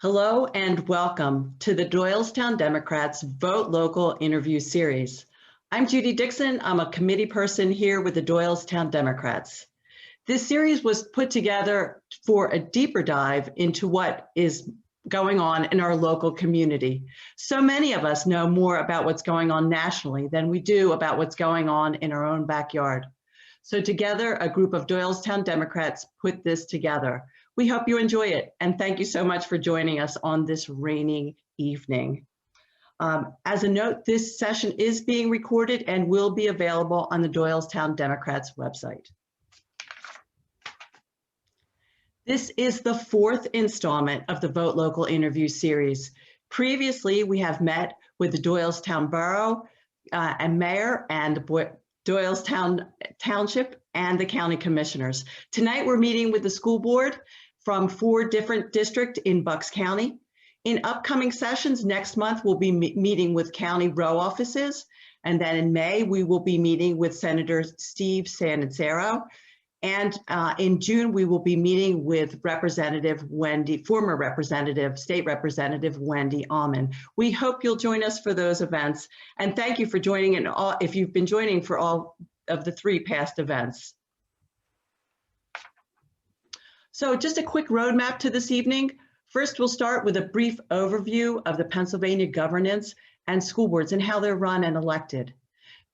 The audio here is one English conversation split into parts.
Hello and welcome to the Doylestown Democrats Vote Local interview series. I'm Judy Dixon. I'm a committee person here with the Doylestown Democrats. This series was put together for a deeper dive into what is going on in our local community. So many of us know more about what's going on nationally than we do about what's going on in our own backyard. So together, a group of Doylestown Democrats put this together. We hope you enjoy it, and thank you so much for joining us on this rainy evening. As a note, this session is being recorded and will be available on the Doylestown Democrats website. This is the fourth installment of the Vote Local interview series. Previously, we have met with the Doylestown Borough and Mayor and Doylestown Township and the County Commissioners. Tonight, we're meeting with the school board from 4 different districts in Bucks County. In upcoming sessions next month, we'll be meeting with county row offices. And then in May, we will be meeting with Senator Steve Sannizzaro. And in June, we will be meeting with former State Representative Wendy Almond. We hope you'll join us for those events. And thank you for joining if you've been joining for all of the 3 past events. So just a quick roadmap to this evening. First, we'll start with a brief overview of the Pennsylvania governance and school boards and how they're run and elected.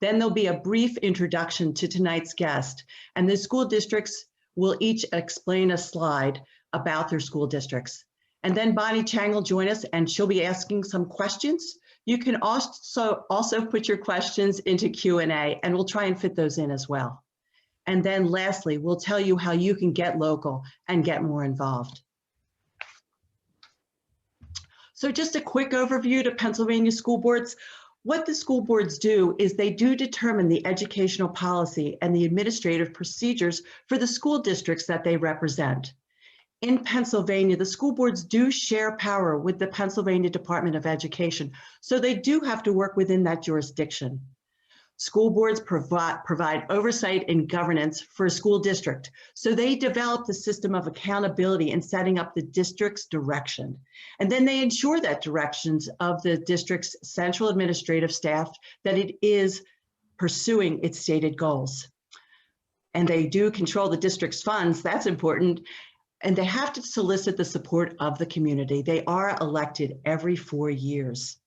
Then there'll be a brief introduction to tonight's guest, and the school districts will each explain a slide about their school districts. And then Bonnie Chang will join us, and she'll be asking some questions. You can also put your questions into Q&A, and we'll try and fit those in as well. And then lastly, we'll tell you how you can get local and get more involved. So just a quick overview to Pennsylvania school boards. What the school boards do is they do determine the educational policy and the administrative procedures for the school districts that they represent. In Pennsylvania, the school boards do share power with the Pennsylvania Department of Education, so they do have to work within that jurisdiction. School boards provide oversight and governance for a school district. So they develop the system of accountability in setting up the district's direction. And then they ensure that directions of the district's central administrative staff that it is pursuing its stated goals. And they do control the district's funds, that's important. And they have to solicit the support of the community. They are elected every 4 years.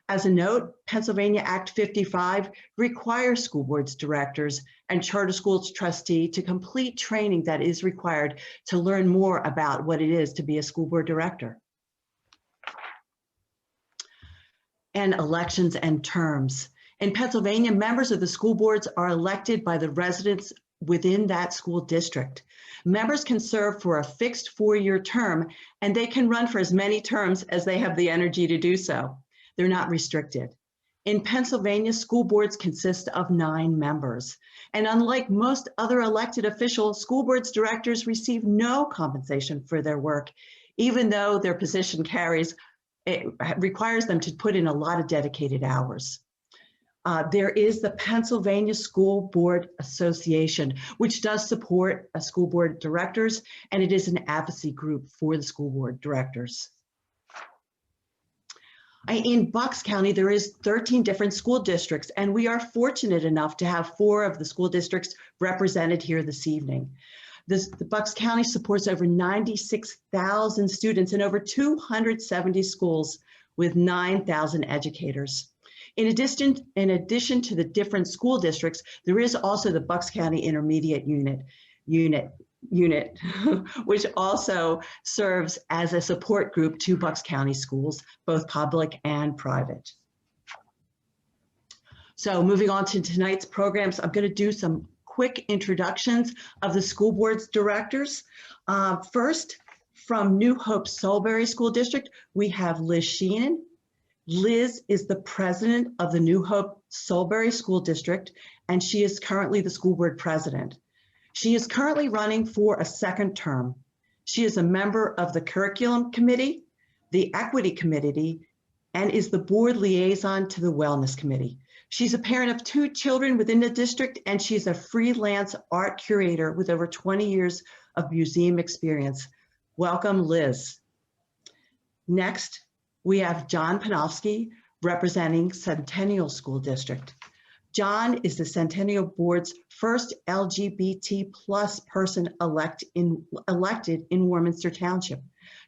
As a note, Pennsylvania Act 55 requires school boards directors and charter schools trustee to complete training that is required to learn more about what it is to be a school board director. And elections and terms. In Pennsylvania, members of the school boards are elected by the residents within that school district. Members can serve for a fixed 4-year term, and they can run for as many terms as they have the energy to do so. They're not restricted. In Pennsylvania, school boards consist of 9 members. And unlike most other elected officials, school boards directors receive no compensation for their work, even though their position requires them to put in a lot of dedicated hours. There is the Pennsylvania School Board Association, which does support school board directors, and it is an advocacy group for the school board directors. In Bucks County, there is 13 different school districts, and we are fortunate enough to have 4 of the school districts represented here this evening. The Bucks County supports over 96,000 students in over 270 schools with 9,000 educators. In addition to the different school districts, there is also the Bucks County Intermediate Unit, which also serves as a support group to Bucks County schools, both public and private. So moving on to tonight's programs, I'm going to do some quick introductions of the school board's directors. First, from New Hope Solebury School District, we have Liz Sheehan. Liz is the president of the New Hope Solebury School District, and she is currently the school board president. She is currently running for a 2nd term. She is a member of the Curriculum Committee, the Equity Committee, and is the board liaison to the Wellness Committee. She's a parent of 2 children within the district, and she's a freelance art curator with over 20 years of museum experience. Welcome, Liz. Next, we have John Panofsky representing Centennial School District. John is the Centennial Board's first LGBT plus person elected in Warminster Township.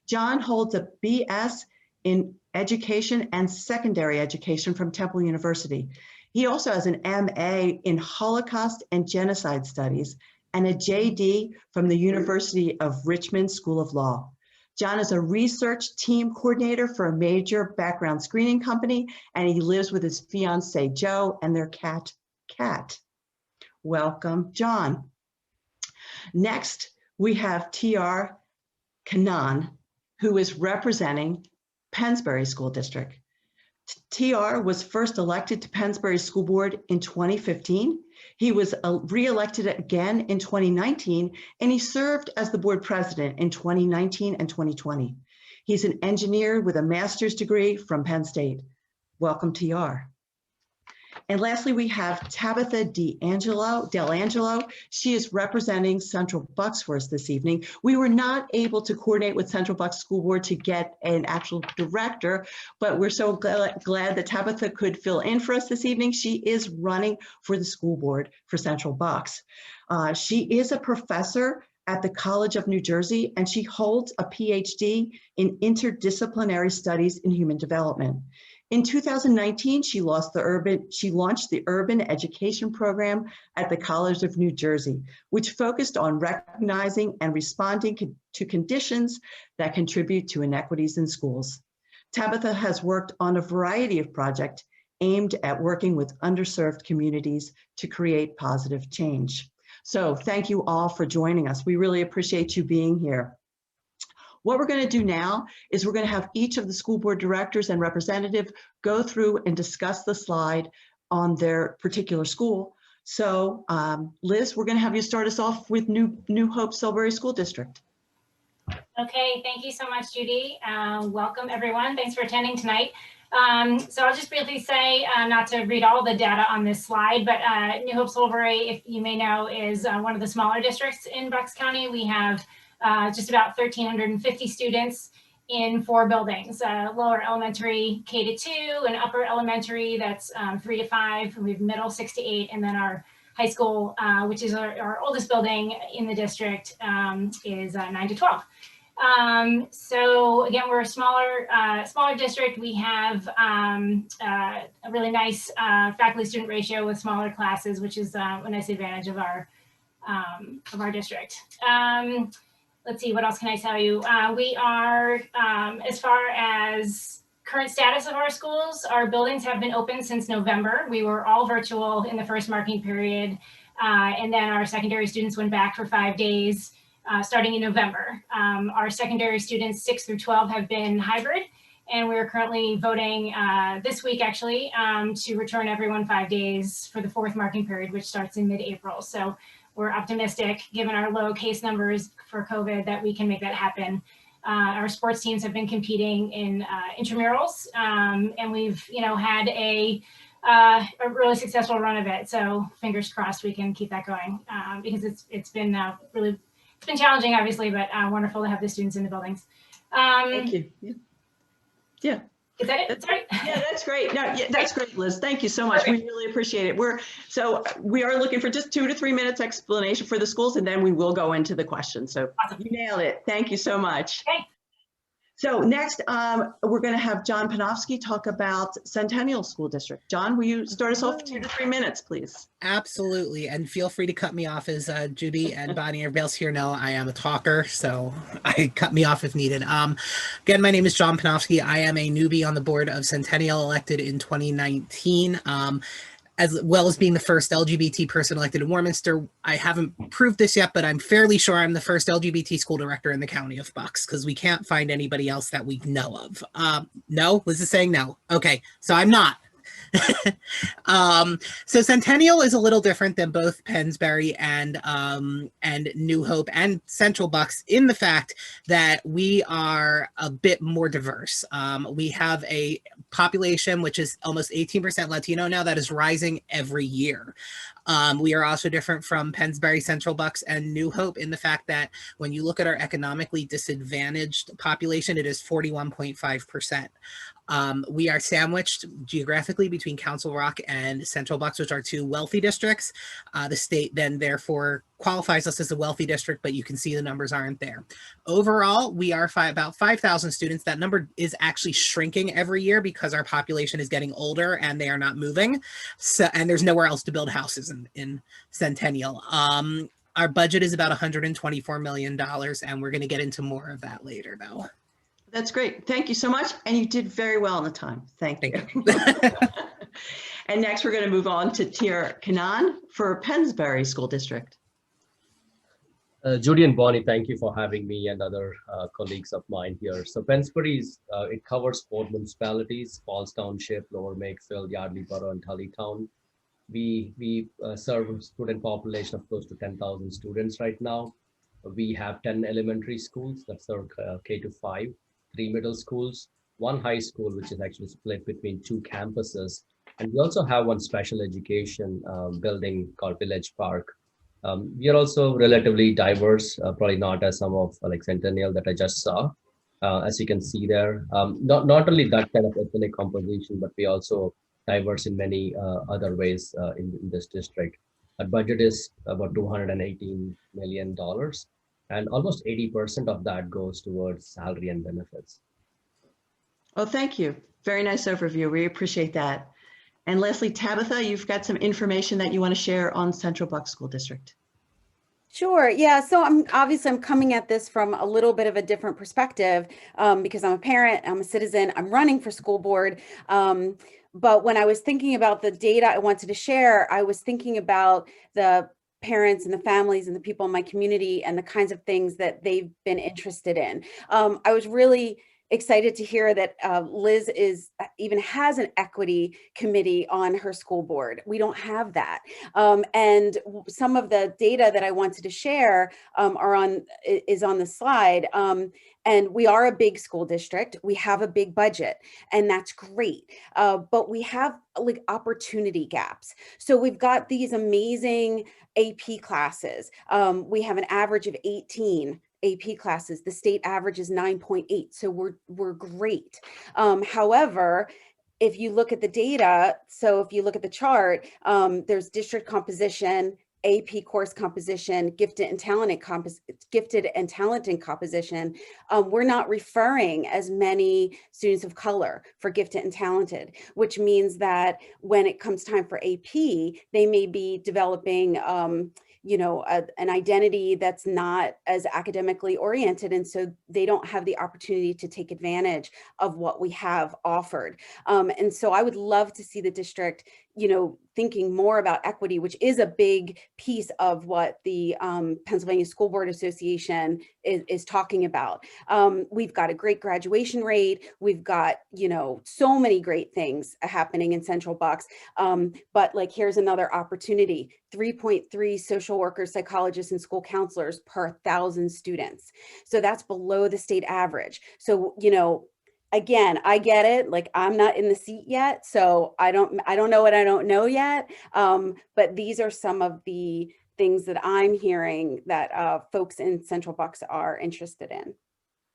John holds a BS in Education and Secondary Education from Temple University. He also has an MA in Holocaust and Genocide Studies and a JD from the University of Richmond School of Law. John is a research team coordinator for a major background screening company, and he lives with his fiancee, Joe, and their cat, Kat. Welcome, John. Next, we have Tierra Kannan, who is representing Pennsbury School District. Tierra was first elected to Pennsbury School Board in 2015. He was re-elected again in 2019, and he served as the board president in 2019 and 2020. He's an engineer with a master's degree from Penn State. Welcome, Tierra. And lastly, we have Tabitha Dell'Angelo. She is representing Central Bucks for us this evening. We were not able to coordinate with Central Bucks School Board to get an actual director, but we're so glad that Tabitha could fill in for us this evening. She is running for the school board for Central Bucks. She is a professor at the College of New Jersey, and she holds a PhD in interdisciplinary studies in human development. In 2019, she launched the Urban Education Program at the College of New Jersey, which focused on recognizing and responding to conditions that contribute to inequities in schools. Tabitha has worked on a variety of projects aimed at working with underserved communities to create positive change. So thank you all for joining us. We really appreciate you being here. What we're going to do now is we're going to have each of the school board directors and representative go through and discuss the slide on their particular school. So Liz, we're going to have you start us off with New Hope Solebury School District. Okay, thank you so much, Judy. Welcome everyone. Thanks for attending tonight. So I'll just briefly say, not to read all the data on this slide, but New Hope Solebury, if you may know, is one of the smaller districts in Bucks County. We have just about 1,350 students in 4 buildings, lower elementary K-2 and upper elementary, that's 3 to 5, and we have middle 6 to 8, and then our high school, which is our oldest building in the district, is 9 to 12. So again, we're a smaller district. We have a really nice faculty-student ratio with smaller classes, which is a nice advantage of our district. Let's see, what else can I tell you? We are, as far as current status of our schools, our buildings have been open since November. We were all virtual in the first marking period, and then our secondary students went back for 5 days starting in November. Our secondary students 6 through 12 have been hybrid, and we're currently voting this week actually to return everyone 5 days for the 4th marking period, which starts in mid-April. So we're optimistic, given our low case numbers for COVID, that we can make that happen. Our sports teams have been competing in intramurals, and we've had a really successful run of it. So fingers crossed we can keep that going, because it's been challenging, obviously, but wonderful to have the students in the buildings. Thank you. Yeah. Is that it? Sorry. Yeah, that's great. No, yeah, that's great, Liz. Thank you so much. Perfect. We really appreciate it. We are looking for just 2 to 3 minutes explanation for the schools, and then we will go into the questions. So awesome. You nailed it. Thank you so much. Okay. So next, we're going to have John Panovsky talk about Centennial School District. John, will you start us off 2 to 3 minutes, please? Absolutely, and feel free to cut me off, as Judy and Bonnie and everybody else here know I am a talker, so I cut me off if needed. Again, my name is John Panovsky. I am a newbie on the board of Centennial, elected in 2019. As well as being the first LGBT person elected in Warminster. I haven't proved this yet, but I'm fairly sure I'm the first LGBT school director in the county of Bucks, because we can't find anybody else that we know of. No? Liz is saying no. Okay, so I'm not. So Centennial is a little different than both Pennsbury and New Hope and Central Bucks in the fact that we are a bit more diverse. We have a population which is almost 18% Latino now, that is rising every year. We are also different from Pennsbury, Central Bucks, and New Hope in the fact that when you look at our economically disadvantaged population, it is 41.5%. We are sandwiched geographically between Council Rock and Central Bucks, which are two wealthy districts. The state then therefore qualifies us as a wealthy district, but you can see the numbers aren't there. Overall, we are about 5,000 students. That number is actually shrinking every year because our population is getting older and they are not moving. So, and there's nowhere else to build houses in Centennial. Our budget is about $124 million, and we're going to get into more of that later, though. That's great. Thank you so much. And you did very well on the time. Thank you. And next, we're going to move on to Tierra Kannan for Pennsbury School District. Judy and Bonnie, thank you for having me and other colleagues of mine here. So Pennsbury, it covers 4 municipalities: Falls Township, Lower Makefield, Yardley Borough, and Tullytown. We serve a student population of close to 10,000 students right now. We have 10 elementary schools that serve K to 5, 3 middle schools, 1 high school, which is actually split between 2 campuses. And we also have 1 special education building called Village Park. We are also relatively diverse, probably not as some of like Centennial that I just saw, as you can see there. Not only that kind of ethnic composition, but we also diverse in many other ways in this district. Our budget is about $218 million, and almost 80% of that goes towards salary and benefits. Well, thank you. Very nice overview. We appreciate that. And lastly, Tabitha, you've got some information that you want to share on Central Bucks School District. Sure. Yeah. So I'm coming at this from a little bit of a different perspective because I'm a parent, I'm a citizen, I'm running for school board. But when I was thinking about the data I wanted to share, I was thinking about the parents and the families and the people in my community and the kinds of things that they've been interested in. I was really excited to hear that Liz even has an equity committee on her school board. We don't have that. And some of the data that I wanted to share is on the slide. And we are a big school district. We have a big budget, and that's great. But we have like opportunity gaps. So we've got these amazing AP classes. We have an average of 18 AP classes. The state average is 9.8. So we're great. However, if you look at the data, so if you look at the chart, there's district composition, AP course composition, gifted and talented composition. We're not referring as many students of color for gifted and talented, which means that when it comes time for AP, they may be developing an identity that's not as academically oriented. And so they don't have the opportunity to take advantage of what we have offered. And so I would love to see the district, thinking more about equity, which is a big piece of what the Pennsylvania School Board Association is talking about. We've got a great graduation rate. We've got, so many great things happening in Central Bucks. But like, here's another opportunity: 3.3 social workers, psychologists, and school counselors per 1,000 students. So that's below the state average. So, again, I get it. Like, I'm not in the seat yet, so I don't know what I don't know yet. But these are some of the things that I'm hearing that folks in Central Bucks are interested in.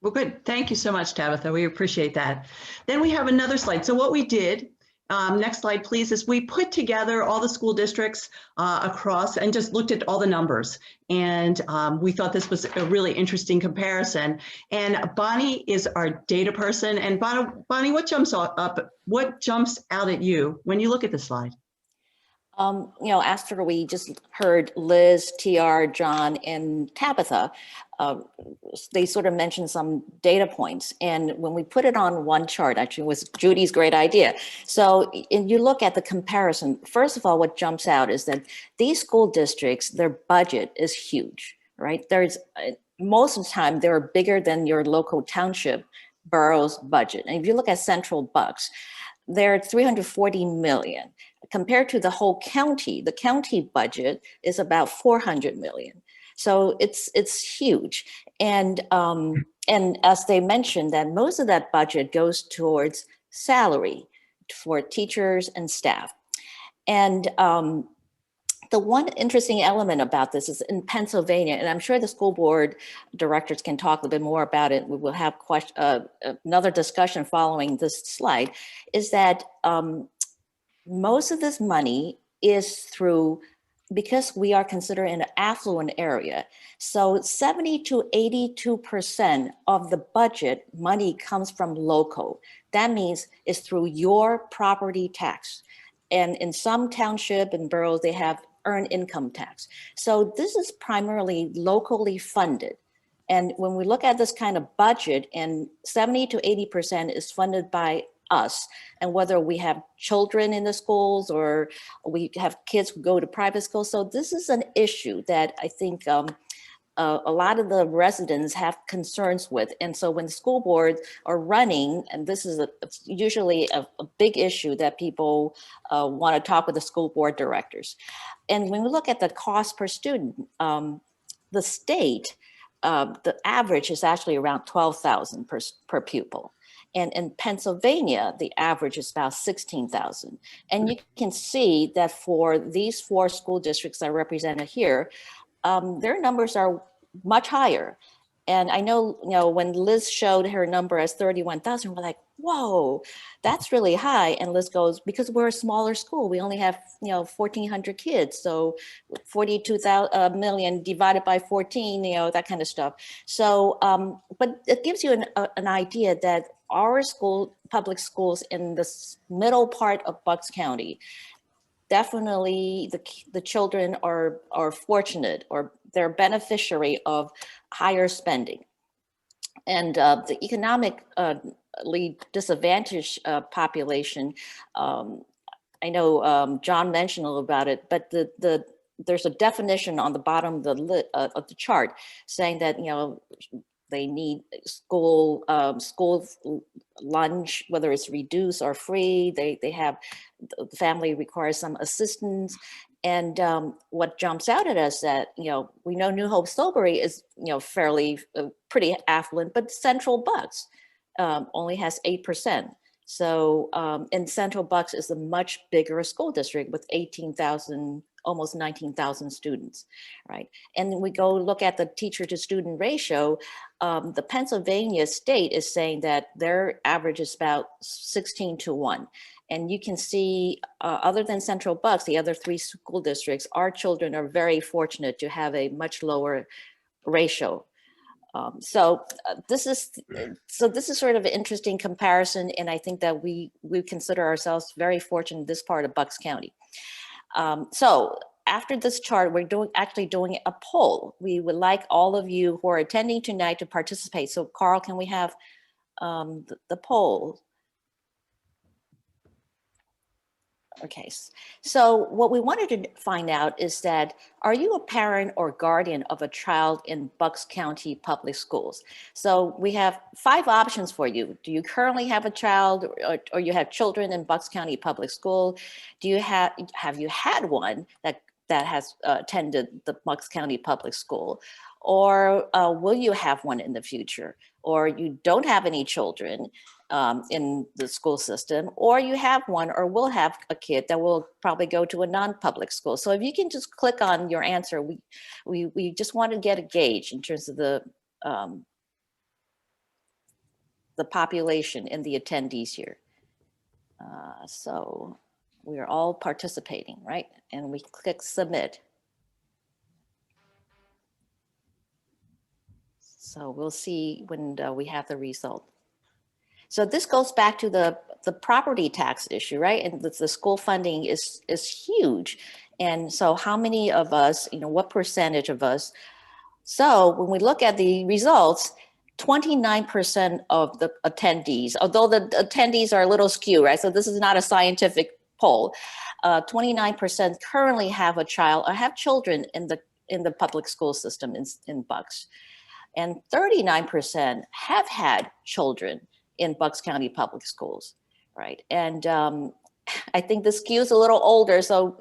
Well, good. Thank you so much, Tabitha. We appreciate that. Then we have another slide. So what we did, next slide, please, is we put together all the school districts across and just looked at all the numbers. And we thought this was a really interesting comparison. And Bonnie is our data person. And Bonnie, what jumps out at you when you look at the slide? After we just heard Liz, TR, John, and Tabitha, they sort of mentioned some data points. And when we put it on one chart, actually was Judy's great idea. So you look at the comparison, first of all, what jumps out is that these school districts, their budget is huge, right? Most of the time, they're bigger than your local township borough's budget. And if you look at Central Bucks, they're at $340 million. Compared to the whole county, the county budget is about $400 million. So it's huge. And as they mentioned, that most of that budget goes towards salary for teachers and staff. And The one interesting element about this is in Pennsylvania, and I'm sure the school board directors can talk a little bit more about it. We will have another discussion following this slide, is that most of this money is through, because we are considered an affluent area. So 70 to 82% of the budget money comes from local. That means it's through your property tax. And in some township and boroughs, they have earned income tax. So this is primarily locally funded. And when we look at this kind of budget, and 70 to 80% is funded by us, and whether we have children in the schools or we have kids who go to private schools. So this is an issue that I think a lot of the residents have concerns with. And so when the school boards are running, and this is usually a big issue that people want to talk with the school board directors. And when we look at the cost per student, the state, the average is actually around 12,000 per pupil. And in Pennsylvania, the average is about 16,000. And you can see that for these 4 school districts that are represented here, their numbers are much higher. And I know, when Liz showed her number as 31,000, we're like, whoa, that's really high. And Liz goes, because we're a smaller school, we only have, 1,400 kids. So 42 million divided by 14, that kind of stuff. So, but it gives you an idea that our public schools in the middle part of Bucks County, definitely the children are fortunate, or they're beneficiary of higher spending. And the economically disadvantaged population, I know John mentioned a little about it, but there's a definition on the bottom of the chart saying that, they need school lunch, whether it's reduced or free. They have, the family requires some assistance. And what jumps out at us that, we know New Hope Solebury is, fairly pretty affluent, but Central Bucks only has 8%. So and Central Bucks is a much bigger school district with 18,000, almost 19,000 students, right? And then we go look at the teacher to student ratio. The Pennsylvania state is saying that their average is about 16 to 1. And you can see, other than Central Bucks, the other 3 school districts, our children are very fortunate to have a much lower ratio. So this is sort of an interesting comparison, and I think that we consider ourselves very fortunate in this part of Bucks County. So after this chart, we're actually doing a poll. We would like all of you who are attending tonight to participate. So Carl, can we have the poll? Okay, so what we wanted to find out is that, are you a parent or guardian of a child in Bucks County Public Schools? So we have 5 options for you. Do you currently have a child, or you have children in Bucks County Public School? Do you have you had one that has attended the Bucks County Public School? Or will you have one in the future? Or you don't have any children in the school system, or you have one or will have a kid that will probably go to a non-public school. So if you can just click on your answer, we just want to get a gauge in terms of the population and the attendees here. So we are all participating, right? And we click submit. So we'll see when we have the result. So this goes back to the property tax issue, right? And the school funding is huge. And so how many of us, what percentage of us? So when we look at the results, 29% of the attendees, although the attendees are a little skewed, right? So this is not a scientific poll. 29% currently have a child or have children in the public school system in Bucks. And 39% have had children in Bucks County Public Schools, right? And I think the skew is a little older, so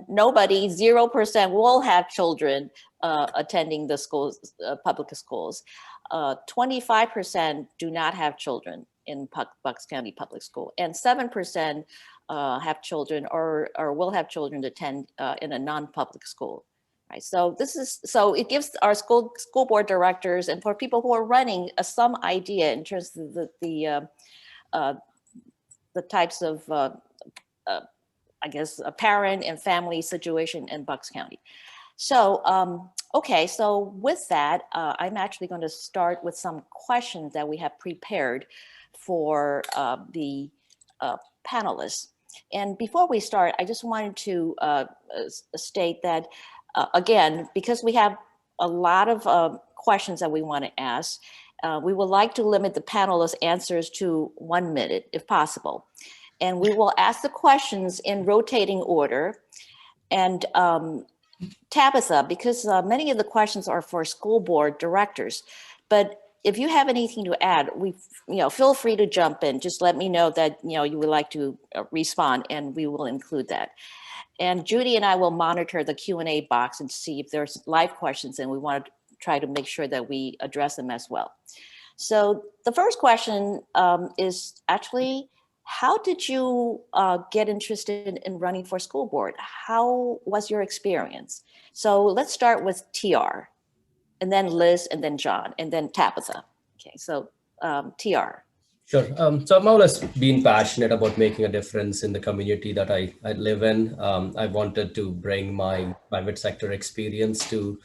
nobody, 0% will have children attending the schools, public schools. 25% do not have children in Bucks County Public School, and 7% have children or will have children attend in a non-public school. Right, so it gives our school board directors and for people who are running some idea in terms of the types of I guess a parent and family situation in Bucks County. So okay, so with that, I'm actually going to start with some questions that we have prepared for the panelists. And before we start, I just wanted to state that again, because we have a lot of questions that we want to ask, we would like to limit the panelists' answers to 1 minute if possible. And we will ask the questions in rotating order. And Tabitha, because many of the questions are for school board directors, but if you have anything to add, feel free to jump in. Just let me know that you would like to respond, and we will include that. And Judy and I will monitor the Q&A box and see if there's live questions, and we want to try to make sure that we address them as well. So the first question is actually, how did you get interested in running for school board? How was your experience? So let's start with TR, and then Liz, and then John, and then Tabitha. Okay, so TR. Sure. So I've always been passionate about making a difference in the community that I live in. I wanted to bring my private sector experience to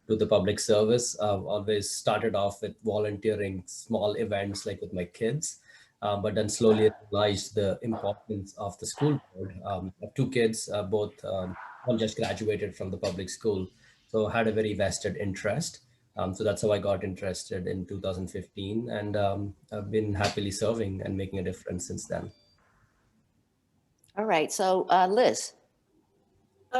the public service. I've always started off with volunteering small events like with my kids, but then slowly realized the importance of the school board. I have 2 kids, both one just graduated from the public school, so had a very vested interest. So that's how I got interested in 2015, and I've been happily serving and making a difference since then. All right, so Liz.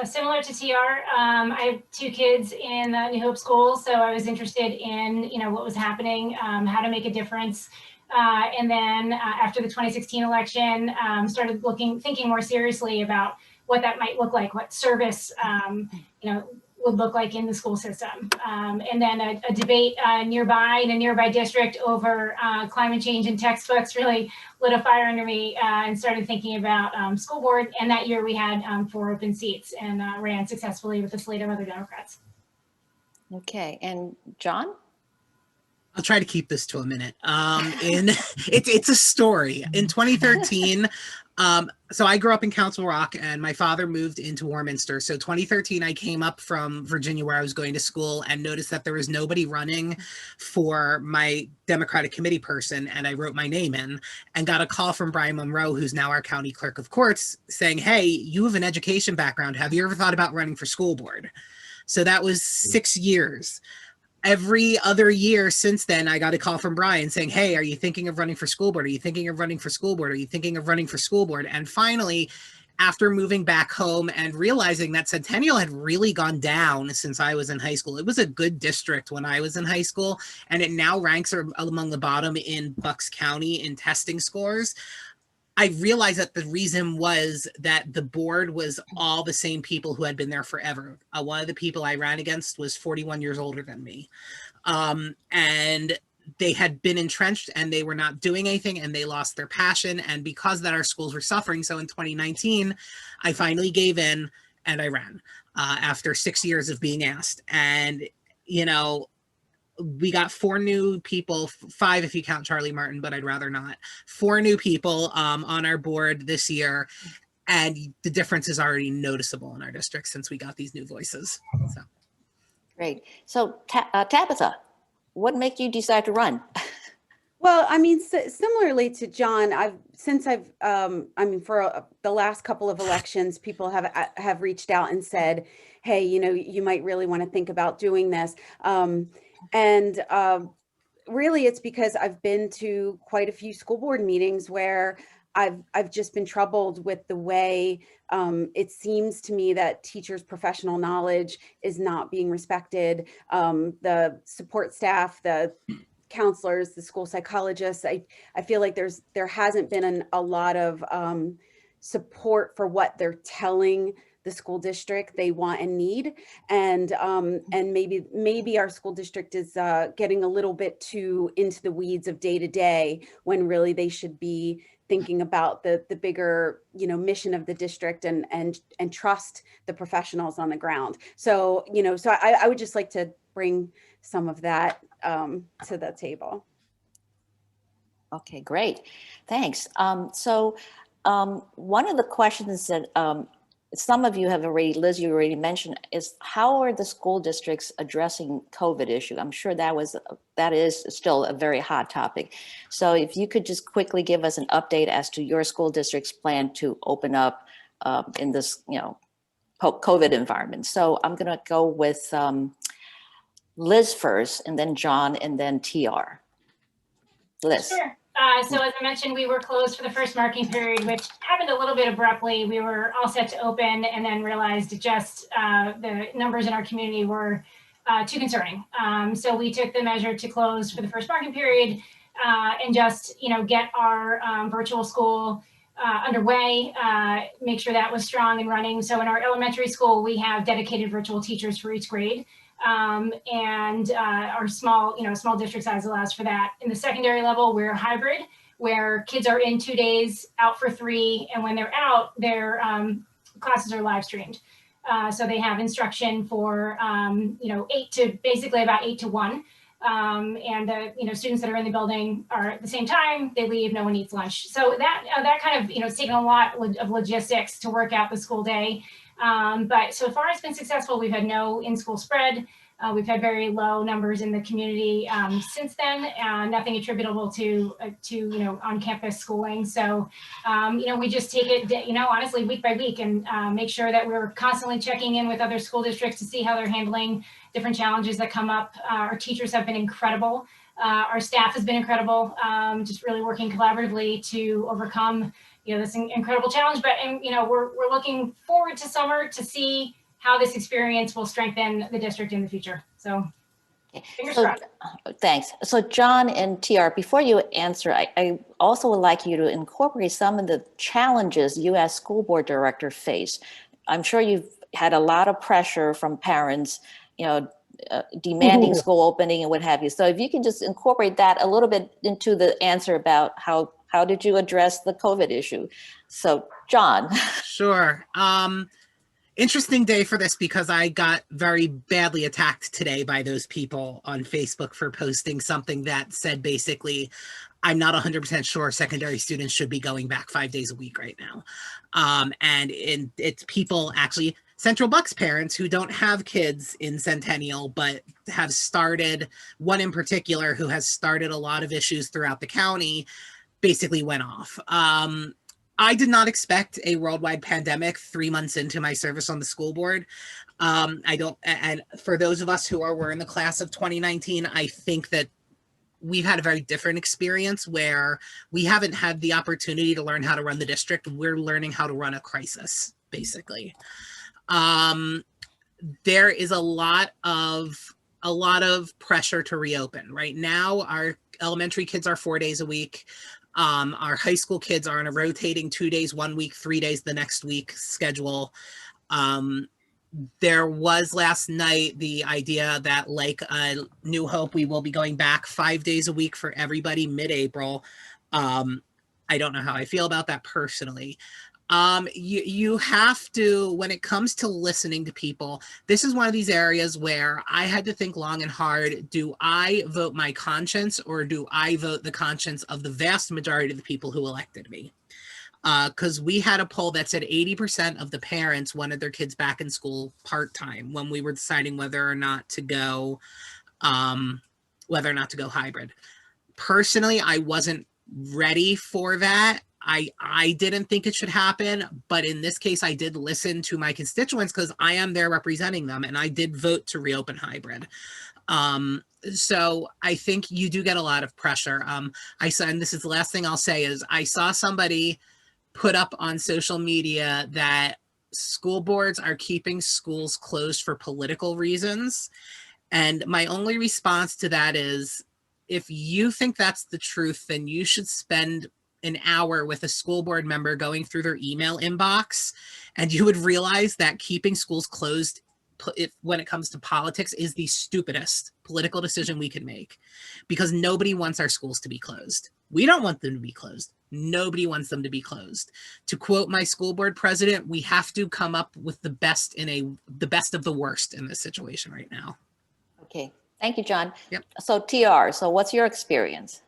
Similar to TR, I have 2 kids in New Hope School, so I was interested in what was happening, how to make a difference, and then after the 2016 election, started thinking more seriously about what that might look like, what service would look like in the school system. And then a debate nearby in a nearby district over climate change and textbooks really lit a fire under me and started thinking about school board. And that year we had 4 open seats and ran successfully with a slate of other Democrats. Okay, and John? I'll try to keep this to a minute. It's a story. In 2013, so I grew up in Council Rock, and my father moved into Warminster. So 2013, I came up from Virginia where I was going to school and noticed that there was nobody running for my Democratic committee person. And I wrote my name in and got a call from Brian Monroe, who's now our county clerk of courts, saying, hey, you have an education background. Have you ever thought about running for school board? So that was 6 years. Every other year since then, I got a call from Brian saying, hey, are you thinking of running for school board? Are you thinking of running for school board? Are you thinking of running for school board? And finally, after moving back home and realizing that Centennial had really gone down since I was in high school, it was a good district when I was in high school, and it now ranks among the bottom in Bucks County in testing scores. I realized that the reason was that the board was all the same people who had been there forever. One of the people I ran against was 41 years older than me. And they had been entrenched and they were not doing anything, and they lost their passion. And because that, our schools were suffering. So in 2019, I finally gave in and I ran after 6 years of being asked. And, we got 4 new people, 5 if you count Charlie Martin, but I'd rather not. 4 new people on our board this year, and the difference is already noticeable in our district since we got these new voices. So. Great. So Tabitha, what made you decide to run? Well, I mean, similarly to John, for the last couple of elections, people have reached out and said, hey, you might really want to think about doing this. And really, it's because I've been to quite a few school board meetings where I've just been troubled with the way it seems to me that teachers' professional knowledge is not being respected. The support staff, the counselors, the school psychologists, I feel like there hasn't been a lot of support for what they're telling the school district they want and need. And maybe our school district is getting a little bit too into the weeds of day to day, when really they should be thinking about the bigger, mission of the district, and trust the professionals on the ground. So, so I would just like to bring some of that to the table. Okay, great. Thanks. One of the questions that some of you have already, Liz, you already mentioned, is how are the school districts addressing COVID issue? I'm sure that is still a very hot topic. So if you could just quickly give us an update as to your school district's plan to open up in this, COVID environment. So I'm going to go with Liz first, and then John, and then TR. Liz. Sure. So as I mentioned, we were closed for the first marking period, which happened a little bit abruptly. We were all set to open and then realized just the numbers in our community were too concerning. So we took the measure to close for the first marking period and just, get our virtual school underway, make sure that was strong and running. So in our elementary school, we have dedicated virtual teachers for each grade. And our small district size allows for that. In the secondary level, we're hybrid, where kids are in 2 days, out for 3, and when they're out, their classes are live streamed. So they have instruction for 8 to basically about 8 to 1. And the students that are in the building are at the same time, they leave, no one eats lunch. So that kind of it's taken a lot of logistics to work out the school day. But so far it's been successful. We've had no in-school spread. We've had very low numbers in the community since then, nothing attributable to on-campus schooling. So, we just take it, honestly, week by week, and make sure that we're constantly checking in with other school districts to see how they're handling different challenges that come up. Our teachers have been incredible. Our staff has been incredible, just really working collaboratively to overcome this incredible challenge. But we're looking forward to summer to see how this experience will strengthen the district in the future. So, fingers crossed. Thanks. So John and TR, before you answer, I also would like you to incorporate some of the challenges you as school board director face. I'm sure you've had a lot of pressure from parents, demanding school opening and what have you. So if you can just incorporate that a little bit into the answer about how did you address the COVID issue? So John. Sure. Interesting day for this, because I got very badly attacked today by those people on Facebook for posting something that said basically, I'm not 100% sure secondary students should be going back 5 days a week right now. And it's people, actually Central Bucks parents who don't have kids in Centennial, but have started, one in particular who has started a lot of issues throughout the county, basically went off. I did not expect a worldwide pandemic 3 months into my service on the school board. And for those of us who were in the class of 2019, I think that we've had a very different experience where we haven't had the opportunity to learn how to run the district. We're learning how to run a crisis, basically. There is a lot of pressure to reopen. Right now, our elementary kids are 4 days a week. Our high school kids are on a rotating 2 days, 1 week, 3 days the next week schedule. There was last night the idea that, like New Hope, we will be going back 5 days a week for everybody mid-April. I don't know how I feel about that personally. You have to, when it comes to listening to people, this is one of these areas where I had to think long and hard. Do I vote my conscience, or do I vote the conscience of the vast majority of the people who elected me? Because we had a poll that said 80% of the parents wanted their kids back in school part-time when we were deciding whether or not to go hybrid. Personally, I wasn't ready for that. I didn't think it should happen, but in this case, I did listen to my constituents because I am there representing them, and I did vote to reopen hybrid. So I think you do get a lot of pressure. I saw, and this is the last thing I'll say, is I saw somebody put up on social media that school boards are keeping schools closed for political reasons. And my only response to that is, if you think that's the truth, then you should spend an hour with a school board member going through their email inbox, and you would realize that keeping schools closed when it comes to politics is the stupidest political decision we can make, because nobody wants our schools to be closed. We don't want them to be closed. Nobody wants them to be closed. To quote my school board president, we have to come up with the best of the worst in this situation right now. Okay, thank you, John. Yep. So TR, so what's your experience?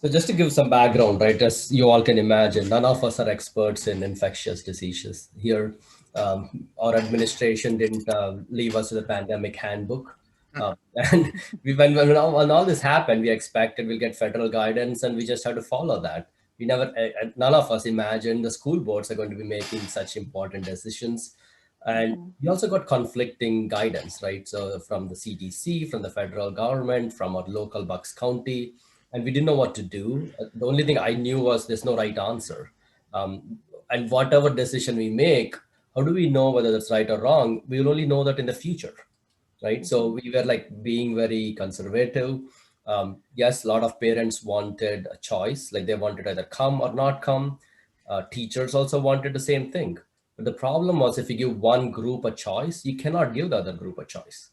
So just to give some background, right, as you all can imagine, none of us are experts in infectious diseases. Here, our administration didn't leave us with a pandemic handbook. And when all this happened, we expected we'll get federal guidance, and we just had to follow that. We never, none of us imagined the school boards are going to be making such important decisions. And we also got conflicting guidance, right? So from the CDC, from the federal government, from our local Bucks County, and we didn't know what to do. The only thing I knew was there's no right answer. And whatever decision we make, how do we know whether that's right or wrong? We'll only know that in the future, right? So we were like being very conservative. Yes, a lot of parents wanted a choice, like they wanted either come or not come. Teachers also wanted the same thing. But the problem was, if you give one group a choice, you cannot give the other group a choice.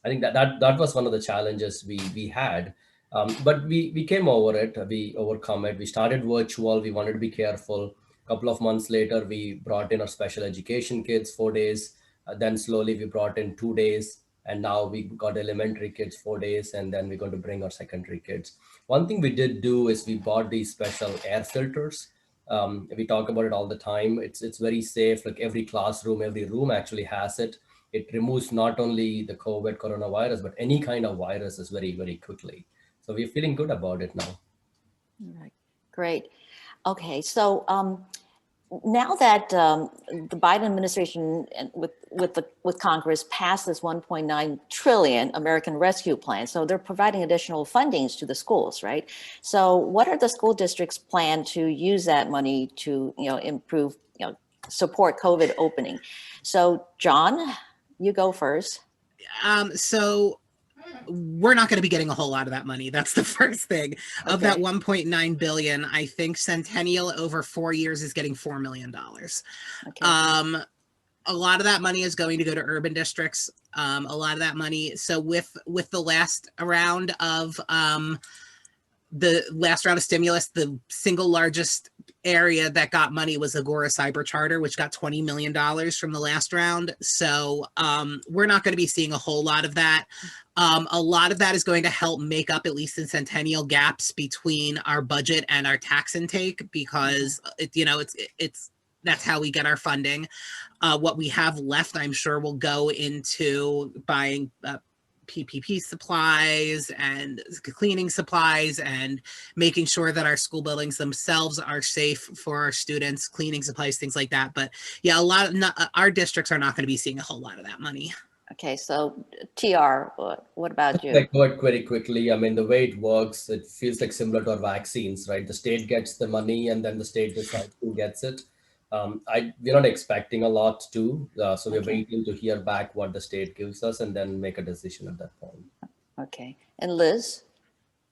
I think that was one of the challenges we had. But we came over it, we overcome it. We started virtual, we wanted to be careful. A couple of months later, we brought in our special education kids 4 days. Then slowly we brought in 2 days. And now we got elementary kids 4 days, and then we're going to bring our secondary kids. One thing we did do is we bought these special air filters. We talk about it all the time. It's very safe. Like every classroom, every room actually has it. It removes not only the COVID coronavirus, but any kind of viruses very, very quickly. So we're feeling good about it now. All right, great. Okay, so now that the Biden administration with Congress passed this 1.9 trillion American Rescue Plan, so they're providing additional fundings to the schools, right? So what are the school districts' plan to use that money to, improve, support COVID opening? So John, you go first. So we're not going to be getting a whole lot of that money. That's the first thing. Of that 1.9 billion, I think Centennial over 4 years is getting $4 million. Okay. A lot of that money is going to go to urban districts. A lot of that money. So with the last round of stimulus, the single largest area that got money was Agora Cyber Charter, which got $20 million from the last round. So we're not going to be seeing a whole lot of that. A lot of that is going to help make up, at least in Centennial, gaps between our budget and our tax intake, because that's how we get our funding. What we have left, I'm sure, will go into buying PPP supplies and cleaning supplies and making sure that our school buildings themselves are safe for our students, cleaning supplies, things like that. But yeah, our districts are not going to be seeing a whole lot of that money. Okay, so TR, what about you? Like, very quickly, I mean, the way it works, it feels like similar to our vaccines, right? The state gets the money and then the state decides who gets it. We're not expecting a lot too, so we're waiting to hear back what the state gives us and then make a decision at that point. Okay, and Liz?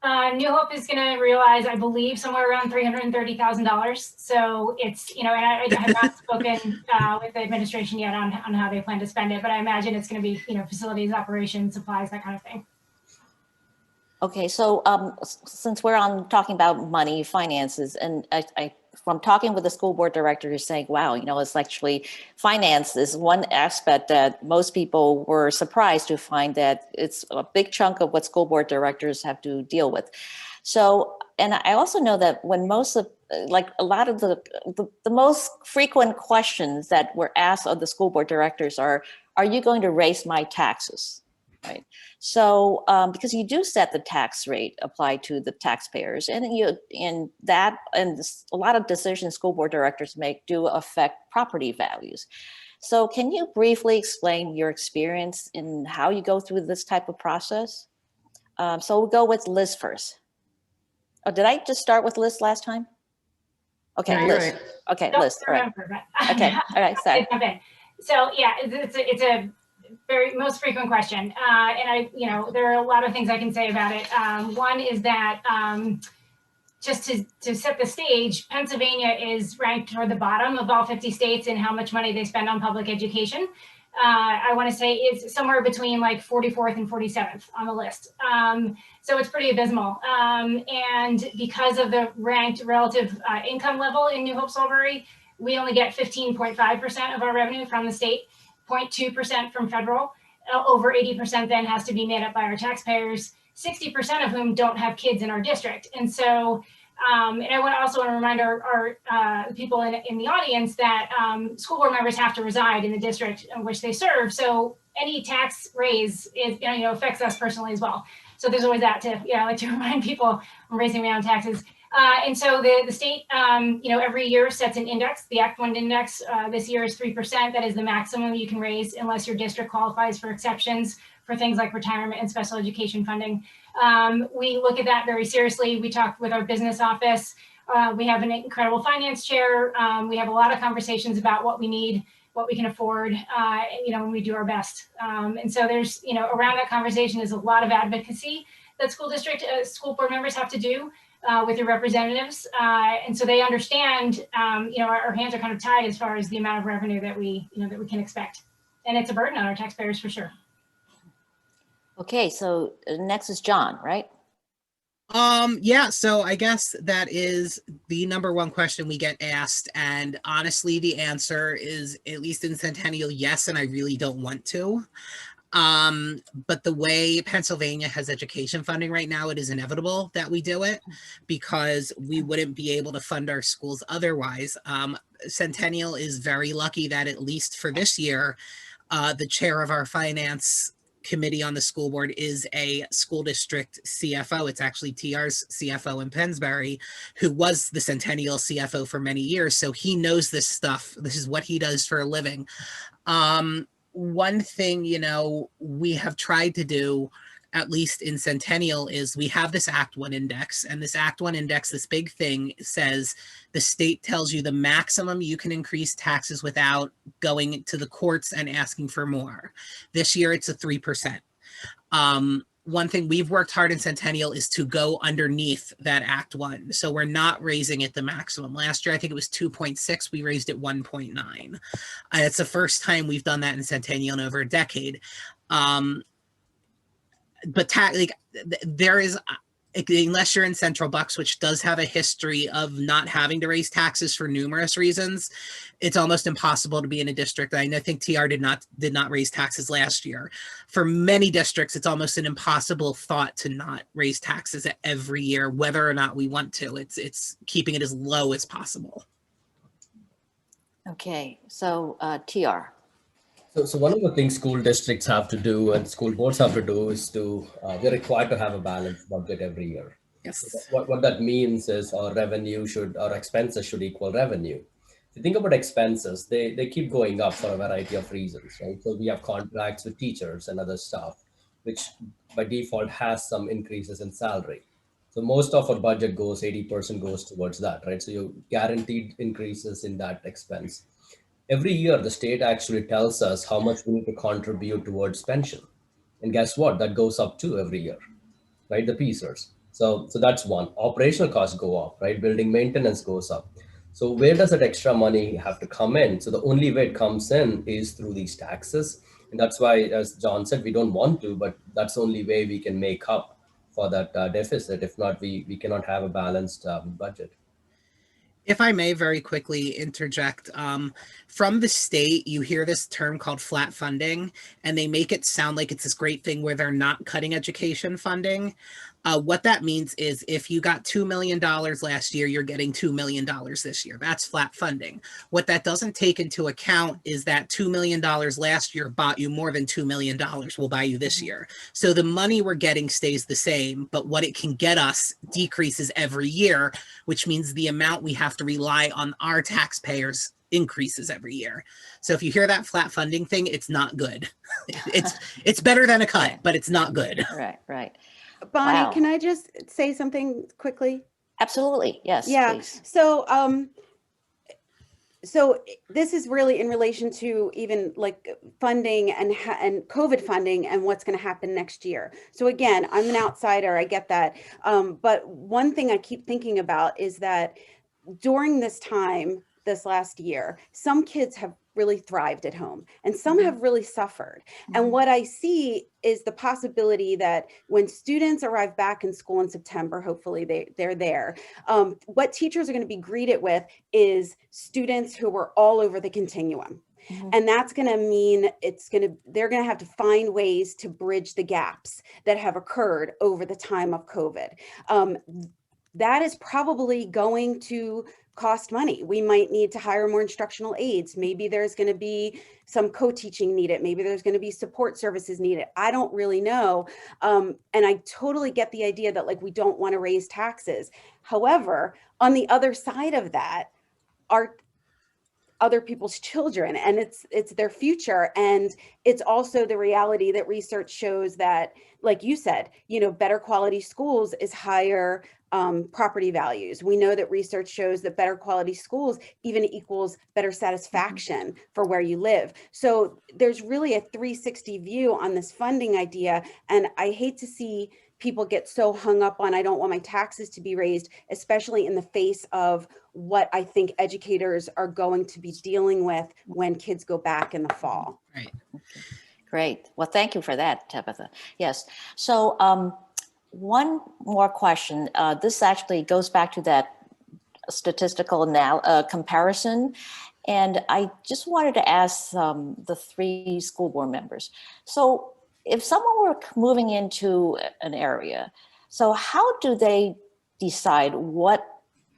New Hope is going to realize, I believe, somewhere around $330,000. So it's, and I have not spoken with the administration yet on how they plan to spend it, but I imagine it's going to be, facilities, operations, supplies, that kind of thing. Okay, so since we're talking about money, finances, and I from talking with the school board director, who's saying, wow, it's actually finance is one aspect that most people were surprised to find that it's a big chunk of what school board directors have to deal with. So, and I also know that when a lot of the most frequent questions that were asked of the school board directors are you going to raise my taxes? Right. So because you do set the tax rate applied to the taxpayers, and a lot of decisions school board directors make do affect property values. So can you briefly explain your experience in how you go through this type of process? So we'll go with Liz first. Oh, did I just start with Liz last time? Okay, no, Liz. Right. Okay, Liz. All right. Okay, all right. Sorry. So yeah, it's a very most frequent question. And there are a lot of things I can say about it. One is that just to set the stage, Pennsylvania is ranked toward the bottom of all 50 states in how much money they spend on public education. I want to say it's somewhere between like 44th and 47th on the list. So it's pretty abysmal. And because of the ranked relative income level in New Hope Solebury, we only get 15.5% of our revenue from the state, 0.2% from federal. Over 80% then has to be made up by our taxpayers, 60% of whom don't have kids in our district. And so, and I also want to remind our people in the audience that school board members have to reside in the district in which they serve. So any tax raise is, affects us personally as well. So there's always that to, I like to remind people I'm raising my own taxes. And so the state, every year sets an index. The Act 1 index this year is 3%. That is the maximum you can raise unless your district qualifies for exceptions for things like retirement and special education funding. We look at that very seriously. We talk with our business office. We have an incredible finance chair. We have a lot of conversations about what we need, what we can afford, and we do our best. And so there's, around that conversation is a lot of advocacy that school board members have to do with your representatives. And so they understand, our hands are kind of tied as far as the amount of revenue that we can expect. And it's a burden on our taxpayers for sure. Okay, so next is John, right? Yeah, so I guess that is the number one question we get asked. And honestly, the answer is, at least in Centennial, yes, and I really don't want to. But the way Pennsylvania has education funding right now, it is inevitable that we do it because we wouldn't be able to fund our schools otherwise. Centennial is very lucky that at least for this year, the chair of our finance committee on the school board is a school district CFO. It's actually TR's CFO in Pennsbury, who was the Centennial CFO for many years. So he knows this stuff. This is what he does for a living. One thing, we have tried to do, at least in Centennial, is we have this Act 1 index, and this Act 1 index, this big thing says the state tells you the maximum you can increase taxes without going to the courts and asking for more. This year it's a 3%. One thing we've worked hard in Centennial is to go underneath that Act 1. So we're not raising it the maximum. Last year, I think it was 2.6. We raised it 1.9. It's the first time we've done that in Centennial in over a decade. But there is, unless you're in Central Bucks, which does have a history of not having to raise taxes for numerous reasons, it's almost impossible to be in a district. I think TR did not raise taxes last year. For many districts, it's almost an impossible thought to not raise taxes every year, whether or not we want to. It's keeping it as low as possible. Okay, so TR. So one of the things school districts have to do and school boards have to do is they're required to have a balanced budget every year. Yes. So what that means is our expenses should equal revenue. If you think about expenses, they keep going up for a variety of reasons, right? So we have contracts with teachers and other stuff, which by default has some increases in salary. So most of our budget 80% goes towards that, right? So you guaranteed increases in that expense. Every year, the state actually tells us how much we need to contribute towards pension. And guess what? That goes up too every year, right? The PSERs. So that's one. Operational costs go up, right? Building maintenance goes up. So where does that extra money have to come in? So the only way it comes in is through these taxes. And that's why, as John said, we don't want to, but that's the only way we can make up for that deficit. If not, we cannot have a balanced budget. If I may very quickly interject, from the state, you hear this term called flat funding, and they make it sound like it's this great thing where they're not cutting education funding. What that means is if you got $2 million last year, you're getting $2 million this year. That's flat funding. What that doesn't take into account is that $2 million last year bought you more than $2 million will buy you this year. So the money we're getting stays the same, but what it can get us decreases every year, which means the amount we have to rely on our taxpayers increases every year. So if you hear that flat funding thing, it's not good. It's better than a cut, but it's not good. Right. Bonnie, Wow. Can I just say something quickly? Absolutely. Yes. Yeah. Please. So So this is really in relation to even like funding and COVID funding and what's going to happen next year. So again, I'm an outsider, I get that. But one thing I keep thinking about is that during this time, this last year, some kids have really thrived at home and some have really suffered. And what I see is the possibility that when students arrive back in school in September, hopefully they're there, what teachers are going to be greeted with is students who were all over the continuum. And that's going to mean they're going to have to find ways to bridge the gaps that have occurred over the time of COVID. That is probably going to cost money. We might need to hire more instructional aides. Maybe there's going to be some co-teaching needed. Maybe there's going to be support services needed. I don't really know. And I totally get the idea that like we don't want to raise taxes. However, on the other side of that are other people's children, and it's their future. And it's also the reality that research shows that, like you said, better quality schools is higher property values. We know that research shows that better quality schools even equals better satisfaction for where you live. So there's really a 360 view on this funding idea. And I hate to see people get so hung up on, I don't want my taxes to be raised, especially in the face of what I think educators are going to be dealing with when kids go back in the fall. Right. Great. Well, thank you for that, Tabitha. Yes. So one more question. This actually goes back to that statistical comparison. And I just wanted to ask the three school board members. So if someone were moving into an area, so how do they decide what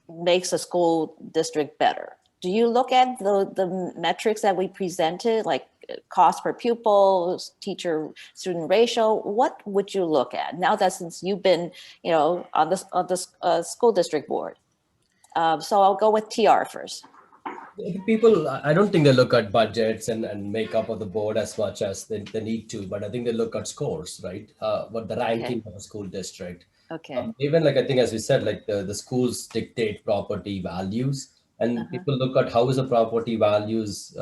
makes a school district better? Do you look at the metrics that we presented, like cost per pupil, teacher-student ratio? What would you look at now that since you've been, on the school district board? So I'll go with TR first. People, I don't think they look at budgets and makeup of the board as much as they need to, but I think they look at scores, right? What the ranking of a school district. Okay. Even like, I think, as we said, like the schools dictate property values, and people look at how is the property values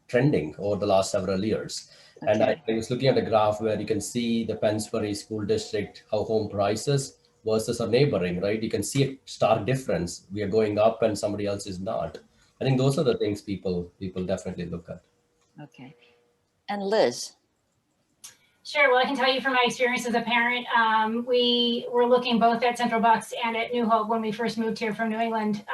trending over the last several years. Okay. And I was looking at a graph where you can see the Pennsbury school district, how home prices versus our neighboring, right? You can see a stark difference. We are going up and somebody else is not. I think those are the things people definitely look at. Okay. And Liz? Sure. Well, I can tell you from my experience as a parent, we were looking both at Central Bucks and at New Hope when we first moved here from New England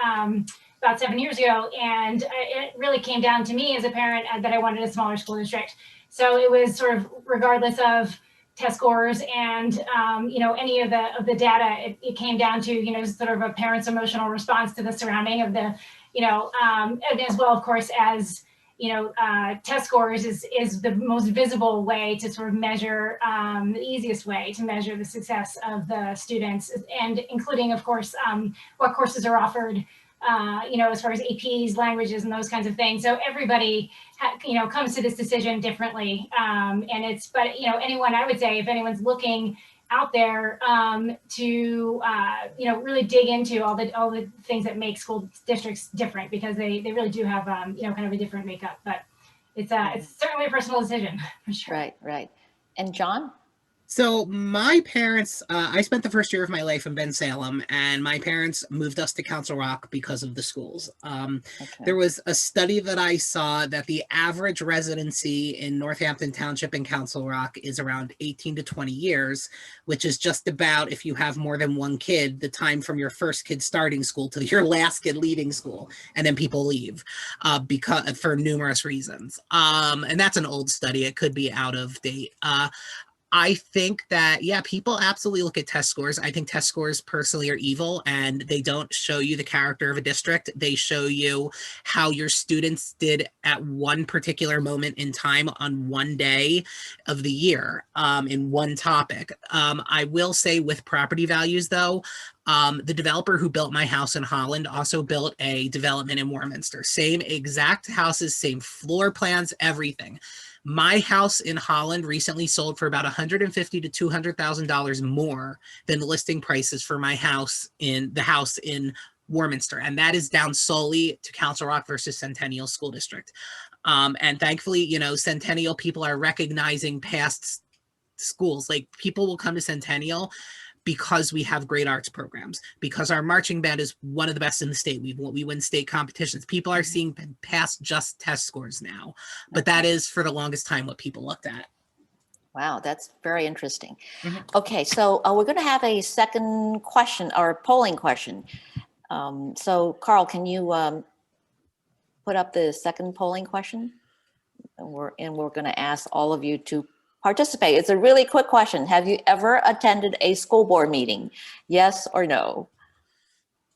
about 7 years ago. And it really came down to me as a parent that I wanted a smaller school district. So it was sort of regardless of test scores and, any of the data, it came down to, sort of a parent's emotional response to the surrounding of the, and as well, of course, as, test scores is the most visible way to sort of measure, the easiest way to measure the success of the students, and including, of course, what courses are offered, as far as APs, languages, and those kinds of things. So everybody, comes to this decision differently. But anyone, I would say, if anyone's looking out there to really dig into all the things that make school districts different, because they really do have kind of a different makeup. But it's certainly a personal decision for sure. Right. And John? So my parents, I spent the first year of my life in Bensalem, and my parents moved us to Council Rock because of the schools. There was a study that I saw that the average residency in Northampton Township and Council Rock is around 18 to 20 years, which is just about, if you have more than one kid, the time from your first kid starting school to your last kid leaving school. And then people leave because for numerous reasons. And that's an old study. It could be out of date. I think that, people absolutely look at test scores. I think test scores personally are evil, and they don't show you the character of a district. They show you how your students did at one particular moment in time on one day of the year in one topic. I will say with property values, though, the developer who built my house in Holland also built a development in Warminster. Same exact houses, same floor plans, everything. My house in Holland recently sold for about $150,000 to $200,000 more than the listing prices for my house in Warminster, and that is down solely to Council Rock versus Centennial School District. And thankfully, you know, Centennial people are recognizing past schools. Like, people will come to Centennial because we have great arts programs, because our marching band is one of the best in the state. We win state competitions. People are seeing past just test scores now, but that is for the longest time what people looked at. Wow, that's very interesting. Mm-hmm. Okay, so we're going to have a second question or polling question. So Carl, can you put up the second polling question? And we're going to ask all of you to participate. It's a really quick question. Have you ever attended a school board meeting? Yes or no?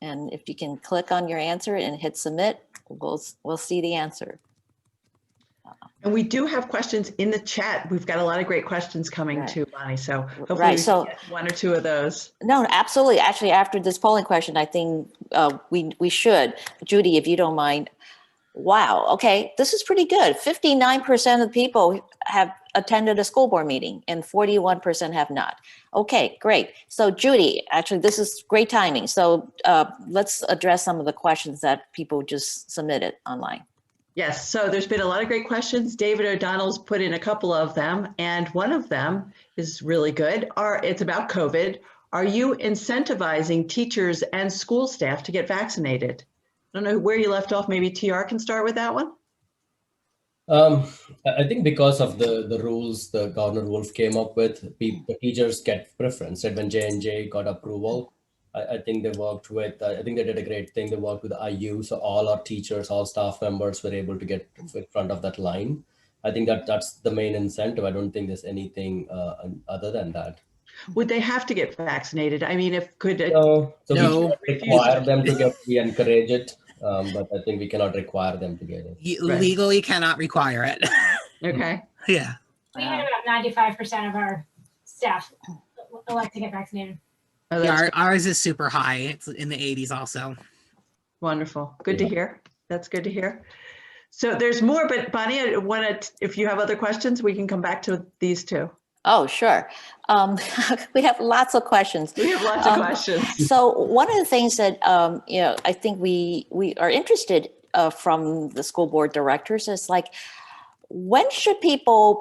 And if you can click on your answer and hit submit, we'll see the answer. And we do have questions in the chat. We've got a lot of great questions coming too, Bonnie. So hopefully Right, we so- can get one or two of those. No, absolutely. Actually, after this polling question, I think we should. Judy, if you don't mind. Wow. Okay, this is pretty good. 59% of people have attended a school board meeting and 41% have not. Okay, great. So Judy, actually, this is great timing. So let's address some of the questions that people just submitted online. Yes, so there's been a lot of great questions. David O'Donnell's put in a couple of them, and one of them is really good. It's about COVID. Are you incentivizing teachers and school staff to get vaccinated? I don't know where you left off. Maybe TR can start with that one. I think because of the rules the Governor Wolf came up with, the teachers get preference. And when J&J got approval, I think they worked with, I think they did a great thing. They worked with the IU. So all our teachers, all staff members were able to get in front of that line. I think that's the main incentive. I don't think there's anything other than that. Would they have to get vaccinated? I mean, No, so No. we cannot require them to get, we encourage it. But I think we cannot require them to get it. You Right. legally cannot require it. Okay. Yeah. We had about 95% of our staff elect to get vaccinated. Oh, Yeah, that's good. ours is super high. It's in the 80s also. Wonderful. Good to Yeah. hear. That's good to hear. So there's more, but Bonnie, I want to, if you have other questions, we can come back to these two. Oh, sure. We have lots of questions. We have lots of questions. So one of the things that I think we are interested from the school board directors is like, when should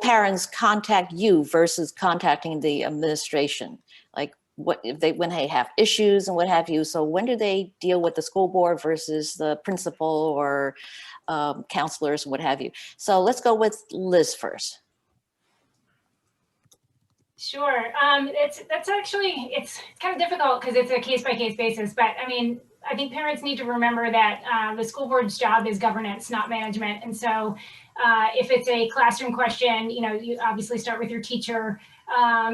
parents contact you versus contacting the administration? Like, when they have issues and what have you? So when do they deal with the school board versus the principal or counselors and what have you? So let's go with Liz first. Sure. That's actually, it's kind of difficult because it's a case-by-case basis. But I mean, I think parents need to remember that the school board's job is governance, not management. And so if it's a classroom question, you obviously start with your teacher.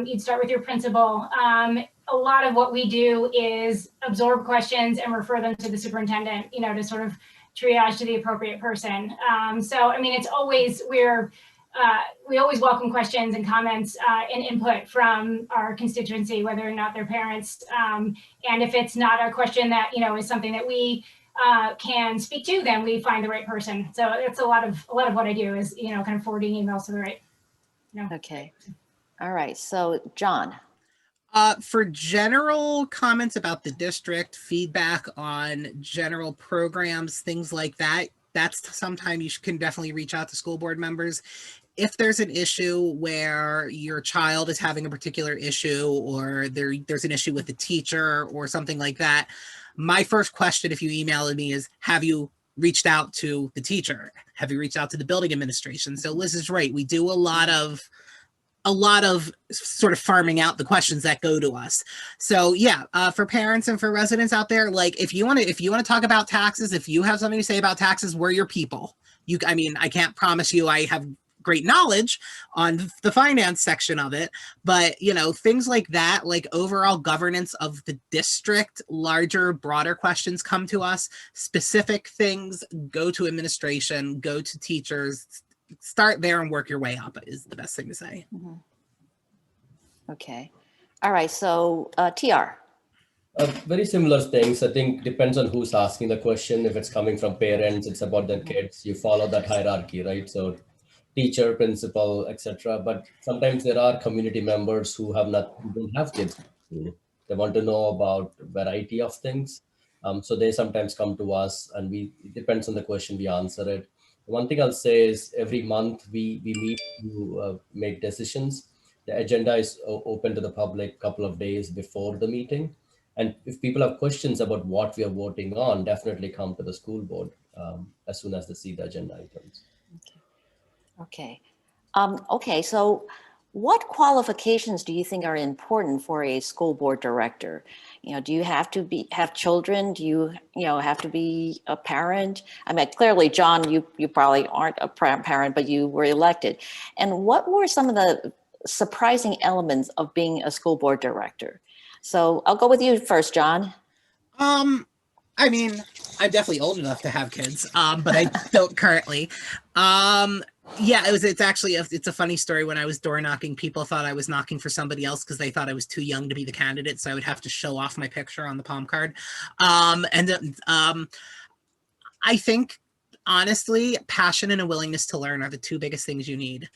You'd start with your principal. A lot of what we do is absorb questions and refer them to the superintendent, to sort of triage to the appropriate person. So, I mean, it's always, we always welcome questions and comments and input from our constituency, whether or not they're parents. And if it's not a question that, is something that we can speak to, then we find the right person. So it's a lot of what I do is, kind of forwarding emails to the right. Okay. All right. So John. For general comments about the district, feedback on general programs, things like that, that's sometime you can definitely reach out to school board members. If there's an issue where your child is having a particular issue or there's an issue with the teacher or something like that, my first question, if you emailed me, is, have you reached out to the teacher? Have you reached out to the building administration? So Liz is right. We do a lot of sort of farming out the questions that go to us. So yeah, for parents and for residents out there, like if you want to talk about taxes, if you have something to say about taxes, we're your people. I can't promise you I have great knowledge on the finance section of it, but things like that, like overall governance of the district, larger, broader questions come to us. Specific things go to administration, go to teachers. Start there and work your way up is the best thing to say. Mm-hmm. Okay. All right. So TR. Very similar things. I think depends on who's asking the question. If it's coming from parents, it's about their kids. You follow that hierarchy, right? So teacher, principal, etc. But sometimes there are community members who don't have kids. They want to know about a variety of things. So they sometimes come to us, and it depends on the question, we answer it. One thing I'll say is every month we meet to make decisions. The agenda is open to the public a couple of days before the meeting. And if people have questions about what we are voting on, definitely come to the school board as soon as they see the agenda items. Okay. Okay, so what qualifications do you think are important for a school board director? Do you have to have children? Do you have to be a parent? I mean, clearly, John, you probably aren't a parent, but you were elected. And what were some of the surprising elements of being a school board director? So I'll go with you first, John. I mean, I'm definitely old enough to have kids, but I don't currently. Yeah, it's a funny story. When I was door knocking, people thought I was knocking for somebody else because they thought I was too young to be the candidate, so I would have to show off my picture on the palm card. I think, honestly, passion and a willingness to learn are the two biggest things you need.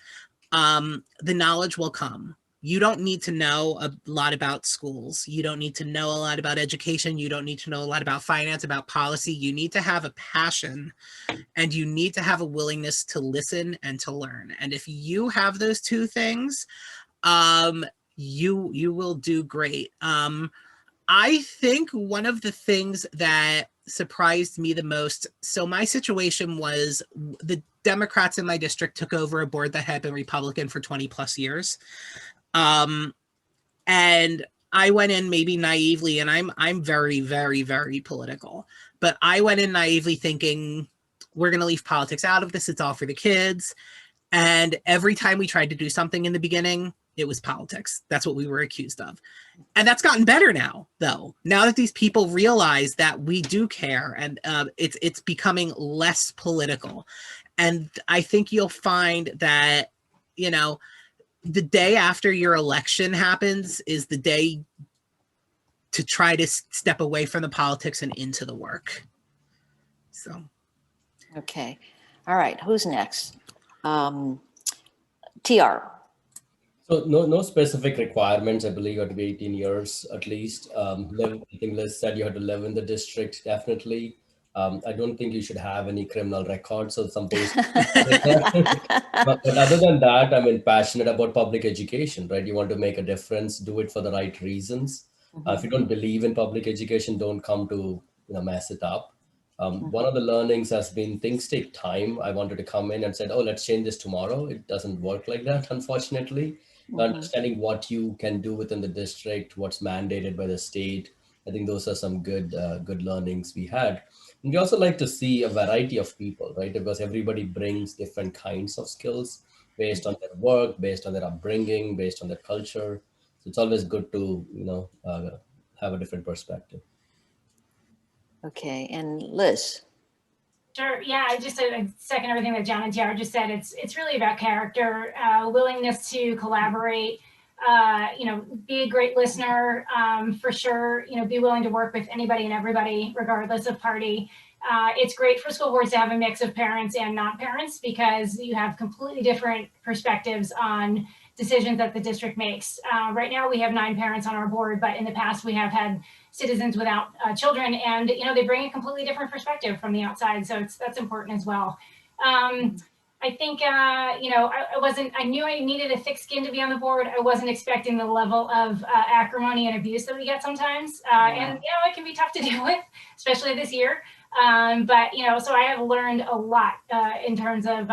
The knowledge will come. You don't need to know a lot about schools. You don't need to know a lot about education. You don't need to know a lot about finance, about policy. You need to have a passion, and you need to have a willingness to listen and to learn. And if you have those two things, you will do great. I think one of the things that surprised me the most, so my situation was the Democrats in my district took over a board that had been Republican for 20 plus years. And I went in maybe naively, and I'm very, very, very political, but I went in naively thinking we're going to leave politics out of this. It's all for the kids. And every time we tried to do something in the beginning, it was politics. That's what we were accused of. And that's gotten better now, though. Now that these people realize that we do care, and it's becoming less political. And I think you'll find that, the day after your election happens is the day to try to step away from the politics and into the work. So. Okay. All right. Who's next? TR. So no specific requirements. I believe you have to be 18 years at least. I think Liz said you had to live in the district, definitely. I don't think you should have any criminal records or something. but other than that, I'm passionate about public education, right? You want to make a difference, do it for the right reasons. If you don't believe in public education, don't come to mess it up. One of the learnings has been things take time. I wanted to come in and said, oh, let's change this tomorrow. It doesn't work like that, unfortunately. Understanding what you can do within the district, what's mandated by the state. I think those are some good learnings we had. And we also like to see a variety of people, right? Because everybody brings different kinds of skills based on their work, based on their upbringing, based on their culture. So it's always good to, have a different perspective. Okay, and Liz. Sure. Yeah, I just second everything that John and Tierra just said. It's really about character, willingness to collaborate, be a great listener, for sure, be willing to work with anybody and everybody, regardless of party. It's great for school boards to have a mix of parents and not parents, because you have completely different perspectives on decisions that the district makes. Right now we have 9 parents on our board, but in the past we have had citizens without children, and they bring a completely different perspective from the outside. So that's important as well. I think, I knew I needed a thick skin to be on the board. I wasn't expecting the level of acrimony and abuse that we get sometimes. And, it can be tough to deal with, especially this year. But, so I have learned a lot in terms of,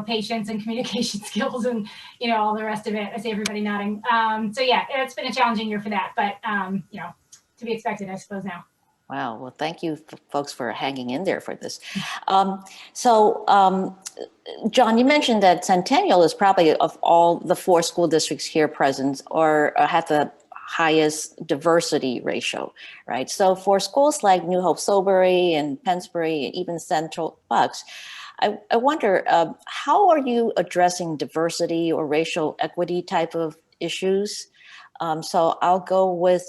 patience and communication skills and, all the rest of it. I see everybody nodding. So yeah, it's been a challenging year for that, but, to be expected, I suppose now. Wow. Well, thank you folks for hanging in there for this. John, you mentioned that Centennial is probably of all the 4 school districts here present or have the highest diversity ratio, right? So for schools like New Hope, Solebury, and Pennsbury, and even Central Bucks, I wonder, how are you addressing diversity or racial equity type of issues? So I'll go with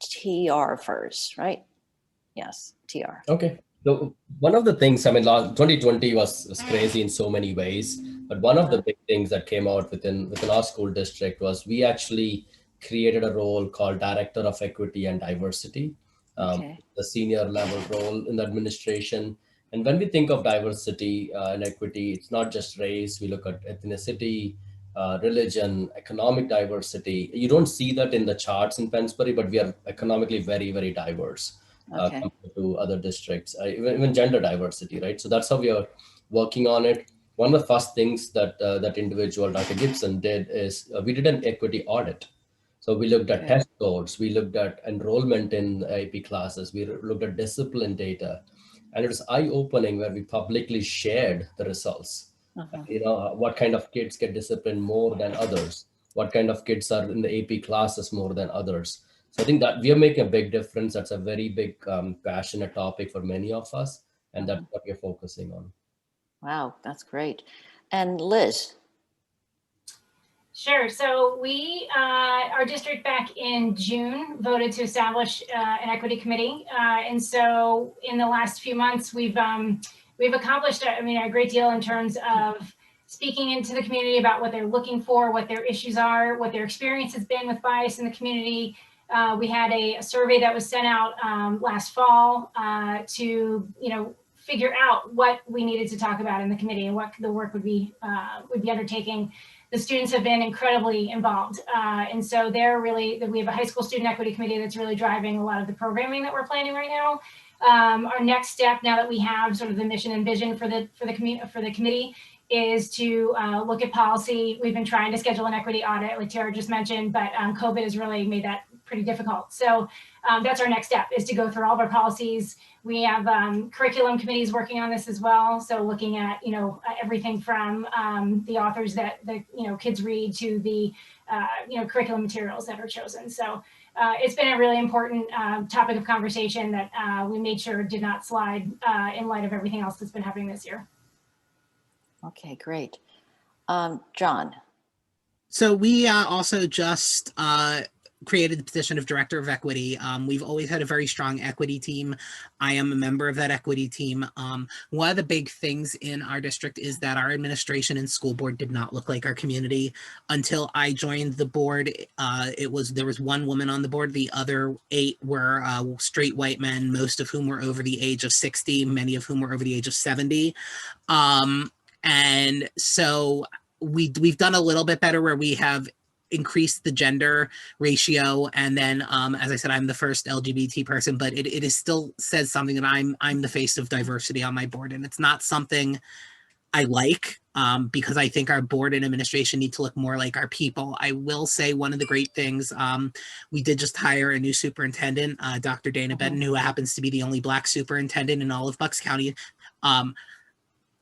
TR first, right? Yes, TR. Okay. So one of the things, 2020 was crazy in so many ways, but one of the big things that came out within our school district was we actually created a role called Director of Equity and Diversity. Okay. the senior level role in the administration. And when we think of diversity and equity, it's not just race. We look at ethnicity, religion, economic diversity. You don't see that in the charts in Pennsbury, but we are economically very, very diverse Okay. compared to other districts, even gender diversity, right? So that's how we are working on it. One of the first things that that individual, Dr. Gibson, did is we did an equity audit. So we looked at Good. test scores, we looked at enrollment in AP classes, we looked at discipline data, and it was eye-opening where we publicly shared the results. Uh-huh. You know, what kind of kids get disciplined more than others? What kind of kids are in the AP classes more than others? So I think that we are making a big difference. That's a very big passionate topic for many of us, and that's what we're focusing on. Wow, that's great. And Liz? Sure. So we, our district back in June voted to establish an equity committee. And so in the last few months, we've accomplished, a great deal in terms of speaking into the community about what they're looking for, what their issues are, what their experience has been with bias in the community. We had a survey that was sent out last fall to, figure out what we needed to talk about in the committee and what the work would be undertaking. The students have been incredibly involved. And so we have a high school student equity committee that's really driving a lot of the programming that we're planning right now. Our next step, now that we have sort of the mission and vision for the committee, is to look at policy. We've been trying to schedule an equity audit, like Tierra just mentioned, but COVID has really made that pretty difficult. So that's our next step, is to go through all of our policies. We have curriculum committees working on this as well. So looking at, everything from the authors that kids read to the, curriculum materials that are chosen. So it's been a really important topic of conversation that we made sure did not slide in light of everything else that's been happening this year. Okay, great. John? So we also just created the position of Director of Equity. We've always had a very strong equity team. I am a member of that equity team. One of the big things in our district is that our administration and school board did not look like our community. Until I joined the board, there was one woman on the board. The other 8 were straight white men, most of whom were over the age of 60, many of whom were over the age of 70. And so we've done a little bit better where we have increased the gender ratio. And then, as I said, I'm the first LGBT person, but it is still says something that I'm the face of diversity on my board. And it's not something I like, because I think our board and administration need to look more like our people. I will say one of the great things, we did just hire a new superintendent, Dr. Dana Benton, who happens to be the only Black superintendent in all of Bucks County.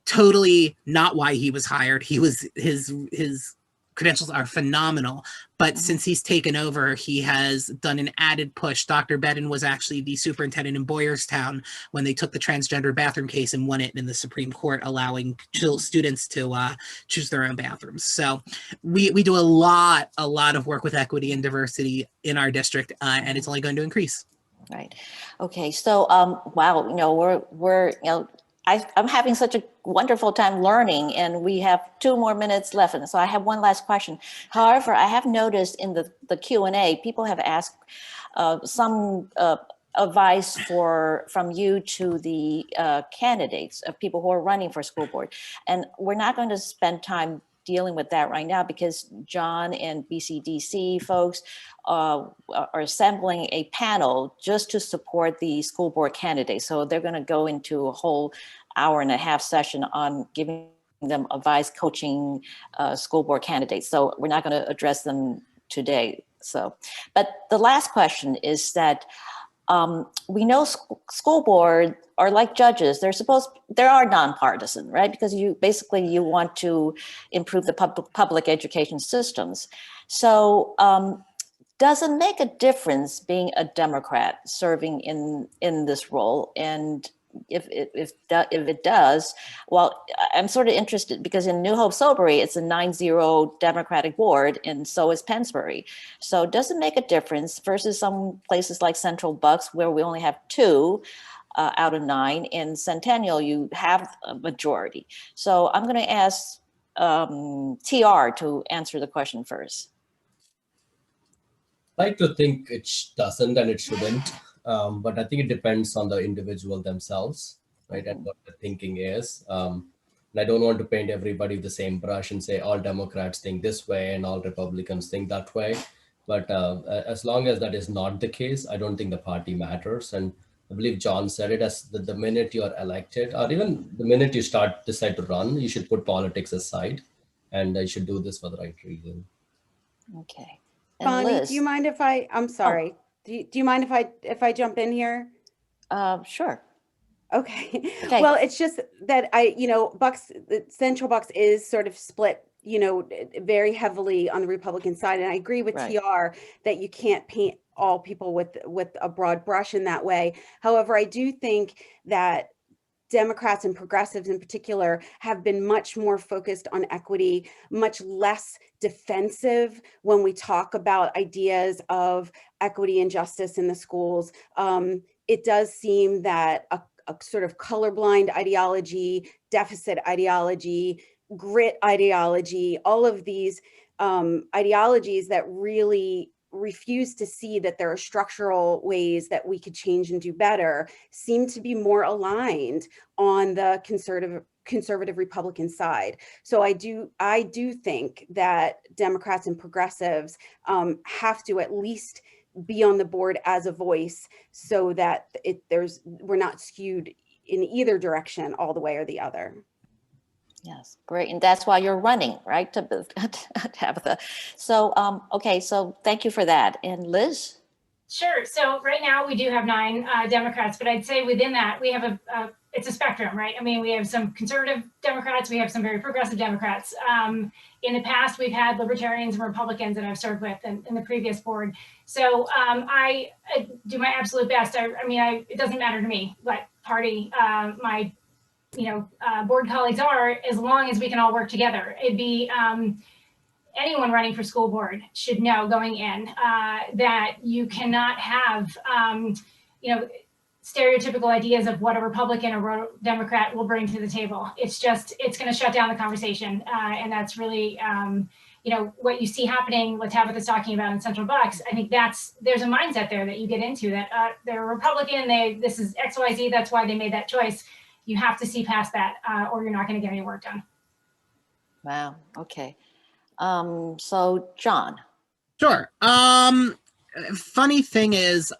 Totally not why he was hired. His credentials are phenomenal, but since he's taken over, he has done an added push. Dr. Benton was actually the superintendent in Doylestown when they took the transgender bathroom case and won it in the Supreme Court, allowing students to choose their own bathrooms. So we do a lot of work with equity and diversity in our district, and it's only going to increase. Right. Okay. So, wow, we're I'm having such a wonderful time learning, and we have 2 more minutes left. And so I have one last question. However, I have noticed in the Q&A, people have asked some advice from you to the candidates of people who are running for school board. And we're not going to spend time dealing with that right now because John and BCDC folks are assembling a panel just to support the school board candidates. So they're going to go into a whole hour-and-a-half session on giving them advice, coaching school board candidates. So we're not going to address them today. So, but the last question is that we know school board are like judges. They are nonpartisan, right? Because you want to improve the public education systems. So does it make a difference being a Democrat serving in this role? And if it does, well, I'm sort of interested because in New Hope Solebury, it's a 9-0 Democratic board, and so is Pennsbury. So does it make a difference versus some places like Central Bucks where we only have 2 out of 9? In Centennial, you have a majority. So I'm going to ask TR to answer the question first. I like to think it doesn't and it shouldn't. but I think it depends on the individual themselves, right, and what the thinking is. And I don't want to paint everybody with the same brush and say all Democrats think this way and all Republicans think that way. But as long as that is not the case, I don't think the party matters. And I believe John said it as the minute you are elected, or even the minute you decide to run, you should put politics aside, and you should do this for the right reason. Okay. And Bonnie, Liz, do you mind if I'm sorry. Do you mind if I jump in here? sure. Okay. Okay. Well, it's just that the Central Bucks is sort of split, very heavily on the Republican side. And I agree with Right. TR that you can't paint all people with a broad brush in that way. However, I do think that Democrats and progressives in particular have been much more focused on equity, much less defensive when we talk about ideas of equity and justice in the schools. It does seem that a sort of colorblind ideology, deficit ideology, grit ideology, all of these ideologies that really refuse to see that there are structural ways that we could change and do better seem to be more aligned on the conservative Republican side. So I do think that Democrats and progressives have to at least be on the board as a voice so that we're not skewed in either direction all the way or the other. Yes, great. And that's why you're running, right, Tabitha? So, okay, so thank you for that. And Liz? Sure. So right now we do have 9 Democrats, but I'd say within that we have it's a spectrum, right? I mean, we have some conservative Democrats, we have some very progressive Democrats. In the past, we've had libertarians and Republicans that I've served with in the previous board. So I do my absolute best. It doesn't matter to me what party my board colleagues are, as long as we can all work together. It'd be anyone running for school board should know going in that you cannot have stereotypical ideas of what a Republican or a Democrat will bring to the table. It's going to shut down the conversation, and that's really what you see happening. What Tabitha's talking about in Central Bucks. I think there's a mindset there that you get into that they're Republican. This is XYZ. That's why they made that choice. You have to see past that, or you're not going to get any work done. Wow. Okay. So John. Sure. Funny thing is,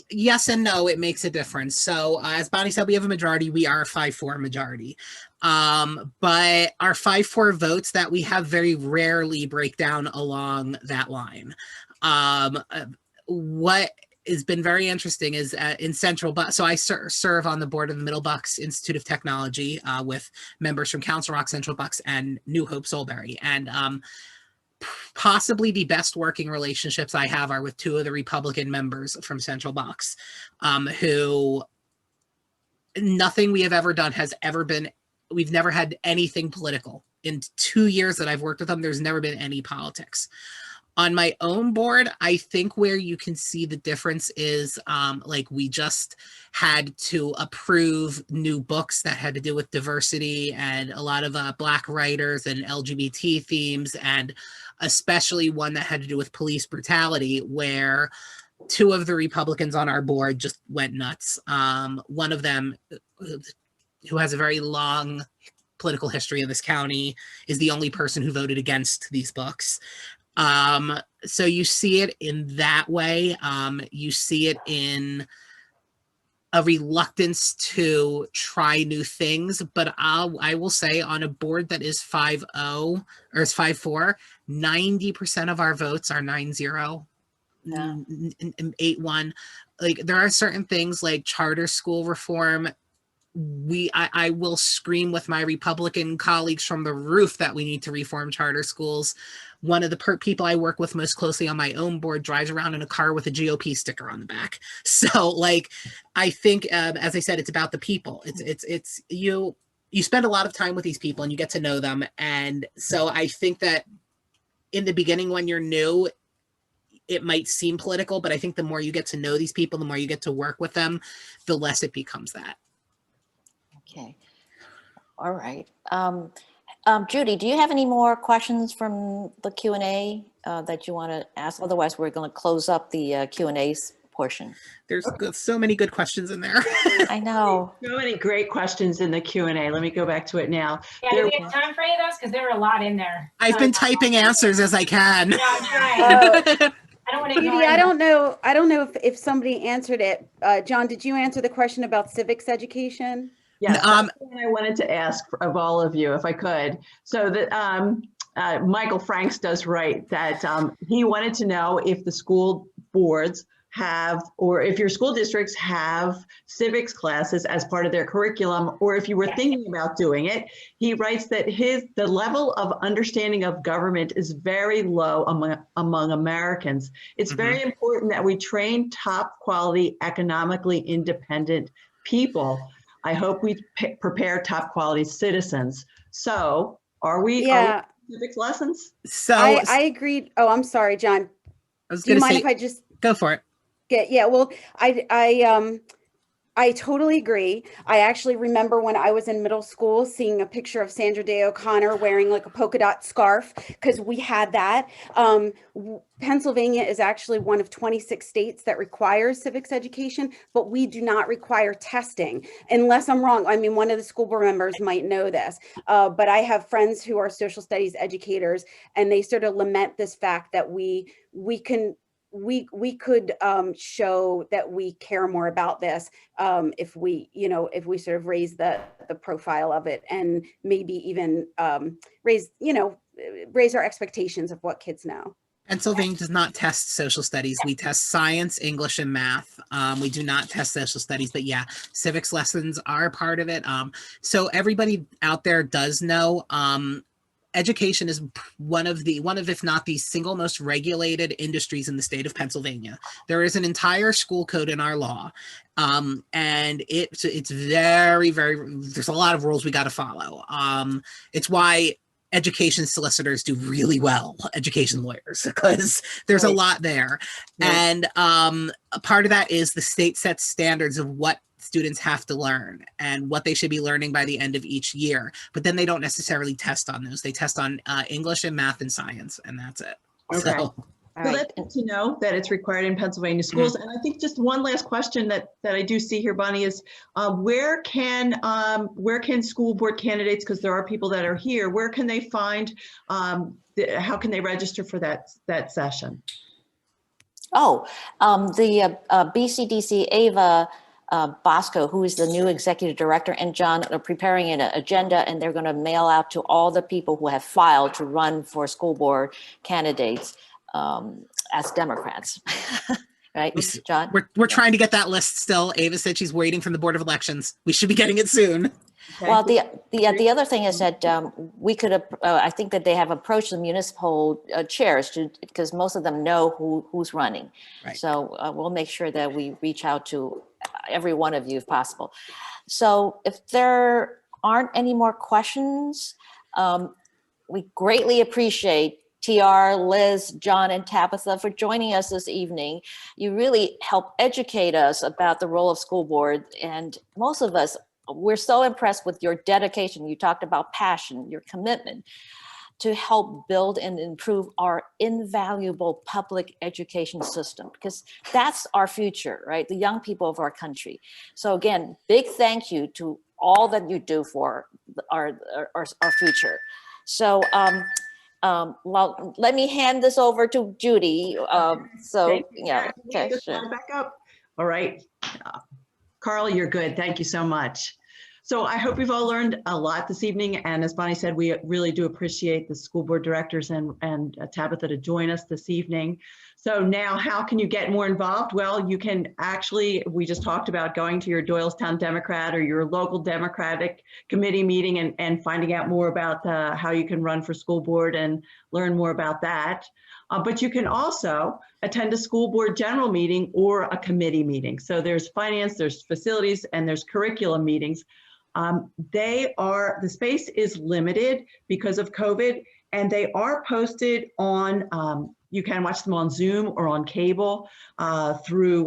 yes and no, it makes a difference. So as Bonnie said, we have a majority. We are a 5-4 majority. But our 5-4 votes that we have very rarely break down along that line. What has been very interesting is in Central Bucks. So I serve on the board of the Middle Bucks Institute of Technology with members from Council Rock, Central Bucks, and New Hope, Solebury. And possibly the best working relationships I have are with 2 of the Republican members from Central Bucks, who nothing we have ever done has ever been, we've never had anything political. In 2 years that I've worked with them, there's never been any politics. On my own board, I think where you can see the difference is we just had to approve new books that had to do with diversity and a lot of Black writers and LGBT themes, and especially one that had to do with police brutality, where 2 of the Republicans on our board just went nuts. One of them, who has a very long political history in this county, is the only person who voted against these books. So you see it in that way. You see it in a reluctance to try new things, but I will say on a board that is 5-0 or is 5-4, 90% of our votes are 9-0, 8-1. There are certain things like charter school reform. I will scream with my Republican colleagues from the roof that we need to reform charter schools. One of the people I work with most closely on my own board drives around in a car with a GOP sticker on the back. So I think, as I said, it's about the people. It's you spend a lot of time with these people and you get to know them. And so I think that in the beginning, when you're new, it might seem political, but I think the more you get to know these people, the more you get to work with them, the less it becomes that. Okay. All right. Judy, do you have any more questions from the Q&A that you want to ask? Otherwise, we're going to close up the Q&A portion. There's so many good questions in there. I know. So many great questions in the Q&A. Let me go back to it now. Yeah, do we have time for any of those? Because there were a lot in there. I've been typing answers as I can. Yeah, I'm trying. I don't want to ignore Judy, I them. don't know if somebody answered it. John, did you answer the question about civics education? Yes, that's what I wanted to ask of all of you, if I could. So that Michael Franks does write that he wanted to know if the school boards have, or if your school districts have civics classes as part of their curriculum, or if you were thinking about doing it. He writes that the level of understanding of government is very low among Americans. It's very important that we train top quality, economically independent people. I hope we prepare top quality citizens. So are we civics lessons? So I agreed. Oh, I'm sorry, John. Do you mind if I just go for it? Yeah, well, I totally agree. I actually remember when I was in middle school seeing a picture of Sandra Day O'Connor wearing like a polka dot scarf, because we had that. Pennsylvania is actually one of 26 states that requires civics education, but we do not require testing, unless I'm wrong. I mean, one of the school board members might know this, but I have friends who are social studies educators, and they sort of lament this fact that we could show that we care more about this if we sort of raise the profile of it, and maybe even raise our expectations of what kids know. Pennsylvania does not test social studies. We test science, English, and math. We do not test social studies, but yeah, civics lessons are a part of it. So everybody out there does know, education is one of, if not the single most regulated industries in the state of Pennsylvania. There is an entire school code in our law. And it's very, very, there's a lot of rules we got to follow. It's why education solicitors do really well, education lawyers, because there's a lot there. And a part of that is the state sets standards of what students have to learn and what they should be learning by the end of each year. But then they don't necessarily test on those. They test on English and math and science, and that's it. Okay. So that's good to know that it's required in Pennsylvania schools. And I think just one last question that I do see here, Bonnie, is where can school board candidates, because there are people that are here, where can they find, how can they register for that session? Oh, the BCDC Ava Bosco, who is the new executive director, and John are preparing an agenda, and they're going to mail out to all the people who have filed to run for school board candidates as Democrats. Right, John? We're trying to get that list still. Ava said she's waiting from the Board of Elections. We should be getting it soon. Well, the other thing is that we could, I think that they have approached the municipal chairs because most of them know who's running. Right. So we'll make sure that we reach out to every one of you if possible. So if there aren't any more questions, we greatly appreciate TR, Liz, John, and Tabitha for joining us this evening. You really help educate us about the role of school board, and most of us, we're so impressed with your dedication. You talked about passion, your commitment to help build and improve our invaluable public education system, because that's our future, right? The young people of our country. So again, big thank you to all that you do for our future. So well, let me hand this over to Judy. Yeah, okay, sure. Back up. All right. Carl, you're good. Thank you so much. So I hope we've all learned a lot this evening. And as Bonnie said, we really do appreciate the school board directors and Tabitha to join us this evening. So now how can you get more involved? Well, you can actually, we just talked about going to your Doylestown Democrat or your local Democratic committee meeting and finding out more about how you can run for school board and learn more about that. But you can also attend a school board general meeting or a committee meeting. So there's finance, there's facilities, and there's curriculum meetings. The space is limited because of COVID, and they are posted on, you can watch them on Zoom or on cable through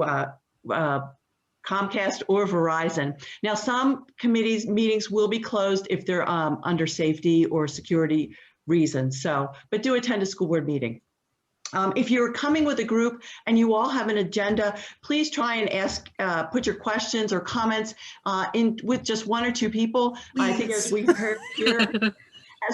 Comcast or Verizon. Now, some committees meetings will be closed if they're under safety or security reasons. So, but do attend a school board meeting. If you're coming with a group and you all have an agenda, please try and ask, put your questions or comments in with just 1 or 2 people. I think as we've heard here,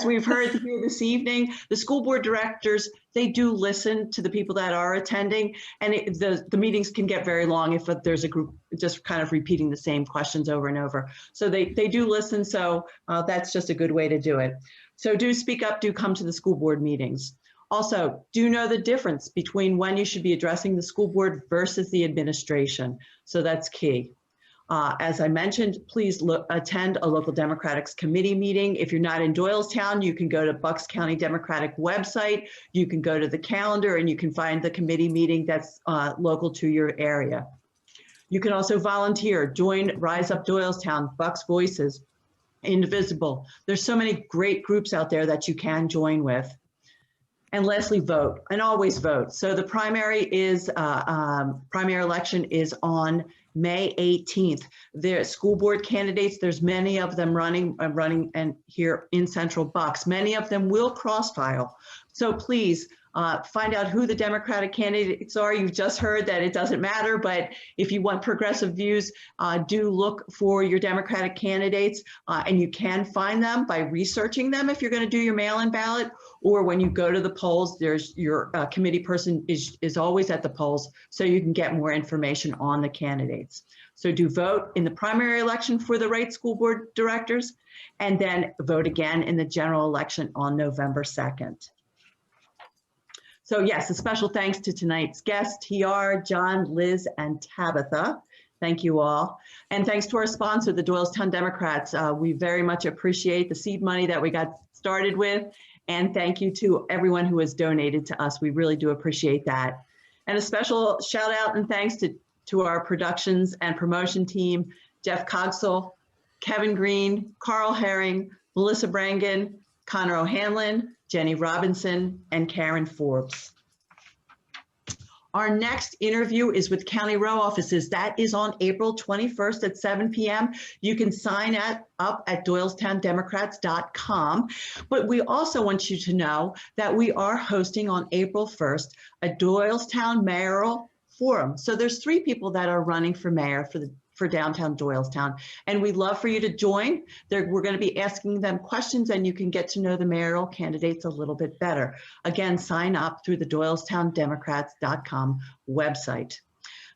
here this evening, the school board directors, they do listen to the people that are attending, and the meetings can get very long if there's a group just kind of repeating the same questions over and over. So they do listen, so that's just a good way to do it. So do speak up, do come to the school board meetings. Also, do know the difference between when you should be addressing the school board versus the administration. So that's key. As I mentioned, please attend a local Democrats committee meeting. If you're not in Doylestown, you can go to Bucks County Democratic website. You can go to the calendar and you can find the committee meeting that's local to your area. You can also volunteer, join Rise Up Doylestown, Bucks Voices, Indivisible. There's so many great groups out there that you can join with. And lastly, vote, and always vote. So the primary election is on May 18th. There school board candidates, there's many of them running and here in Central Bucks. Many of them will cross file. So please find out who the Democratic candidates are. You've just heard that it doesn't matter, but if you want progressive views, do look for your Democratic candidates, and you can find them by researching them if you're going to do your mail-in ballot, or when you go to the polls, there's your committee person is always at the polls, so you can get more information on the candidates. So do vote in the primary election for the right school board directors, and then vote again in the general election on November 2nd. So yes, a special thanks to tonight's guests, TR, John, Liz, and Tabitha. Thank you all. And thanks to our sponsor, the Doylestown Democrats. We very much appreciate the seed money that we got started with. And thank you to everyone who has donated to us. We really do appreciate that. And a special shout out and thanks to our productions and promotion team, Jeff Cogswell, Kevin Green, Carl Herring, Melissa Brangan, Connor O'Hanlon, Jenny Robinson, and Karen Forbes. Our next interview is with County Row offices. That is on April 21st at 7 p.m. You can sign up at doylestown.democrats.com. But we also want you to know that we are hosting on April 1st a Doylestown Mayoral Forum. So there's 3 people that are running for mayor for downtown Doylestown, and we'd love for you to join. We're going to be asking them questions, and you can get to know the mayoral candidates a little bit better. Again, sign up through the doylestown.democrats.com website.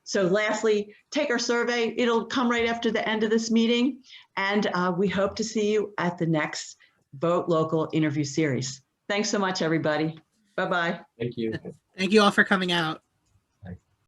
So lastly, take our survey. It'll come right after the end of this meeting, and we hope to see you at the next Vote Local interview series. Thanks so much, everybody. Bye-bye. Thank you. Thank you all for coming out.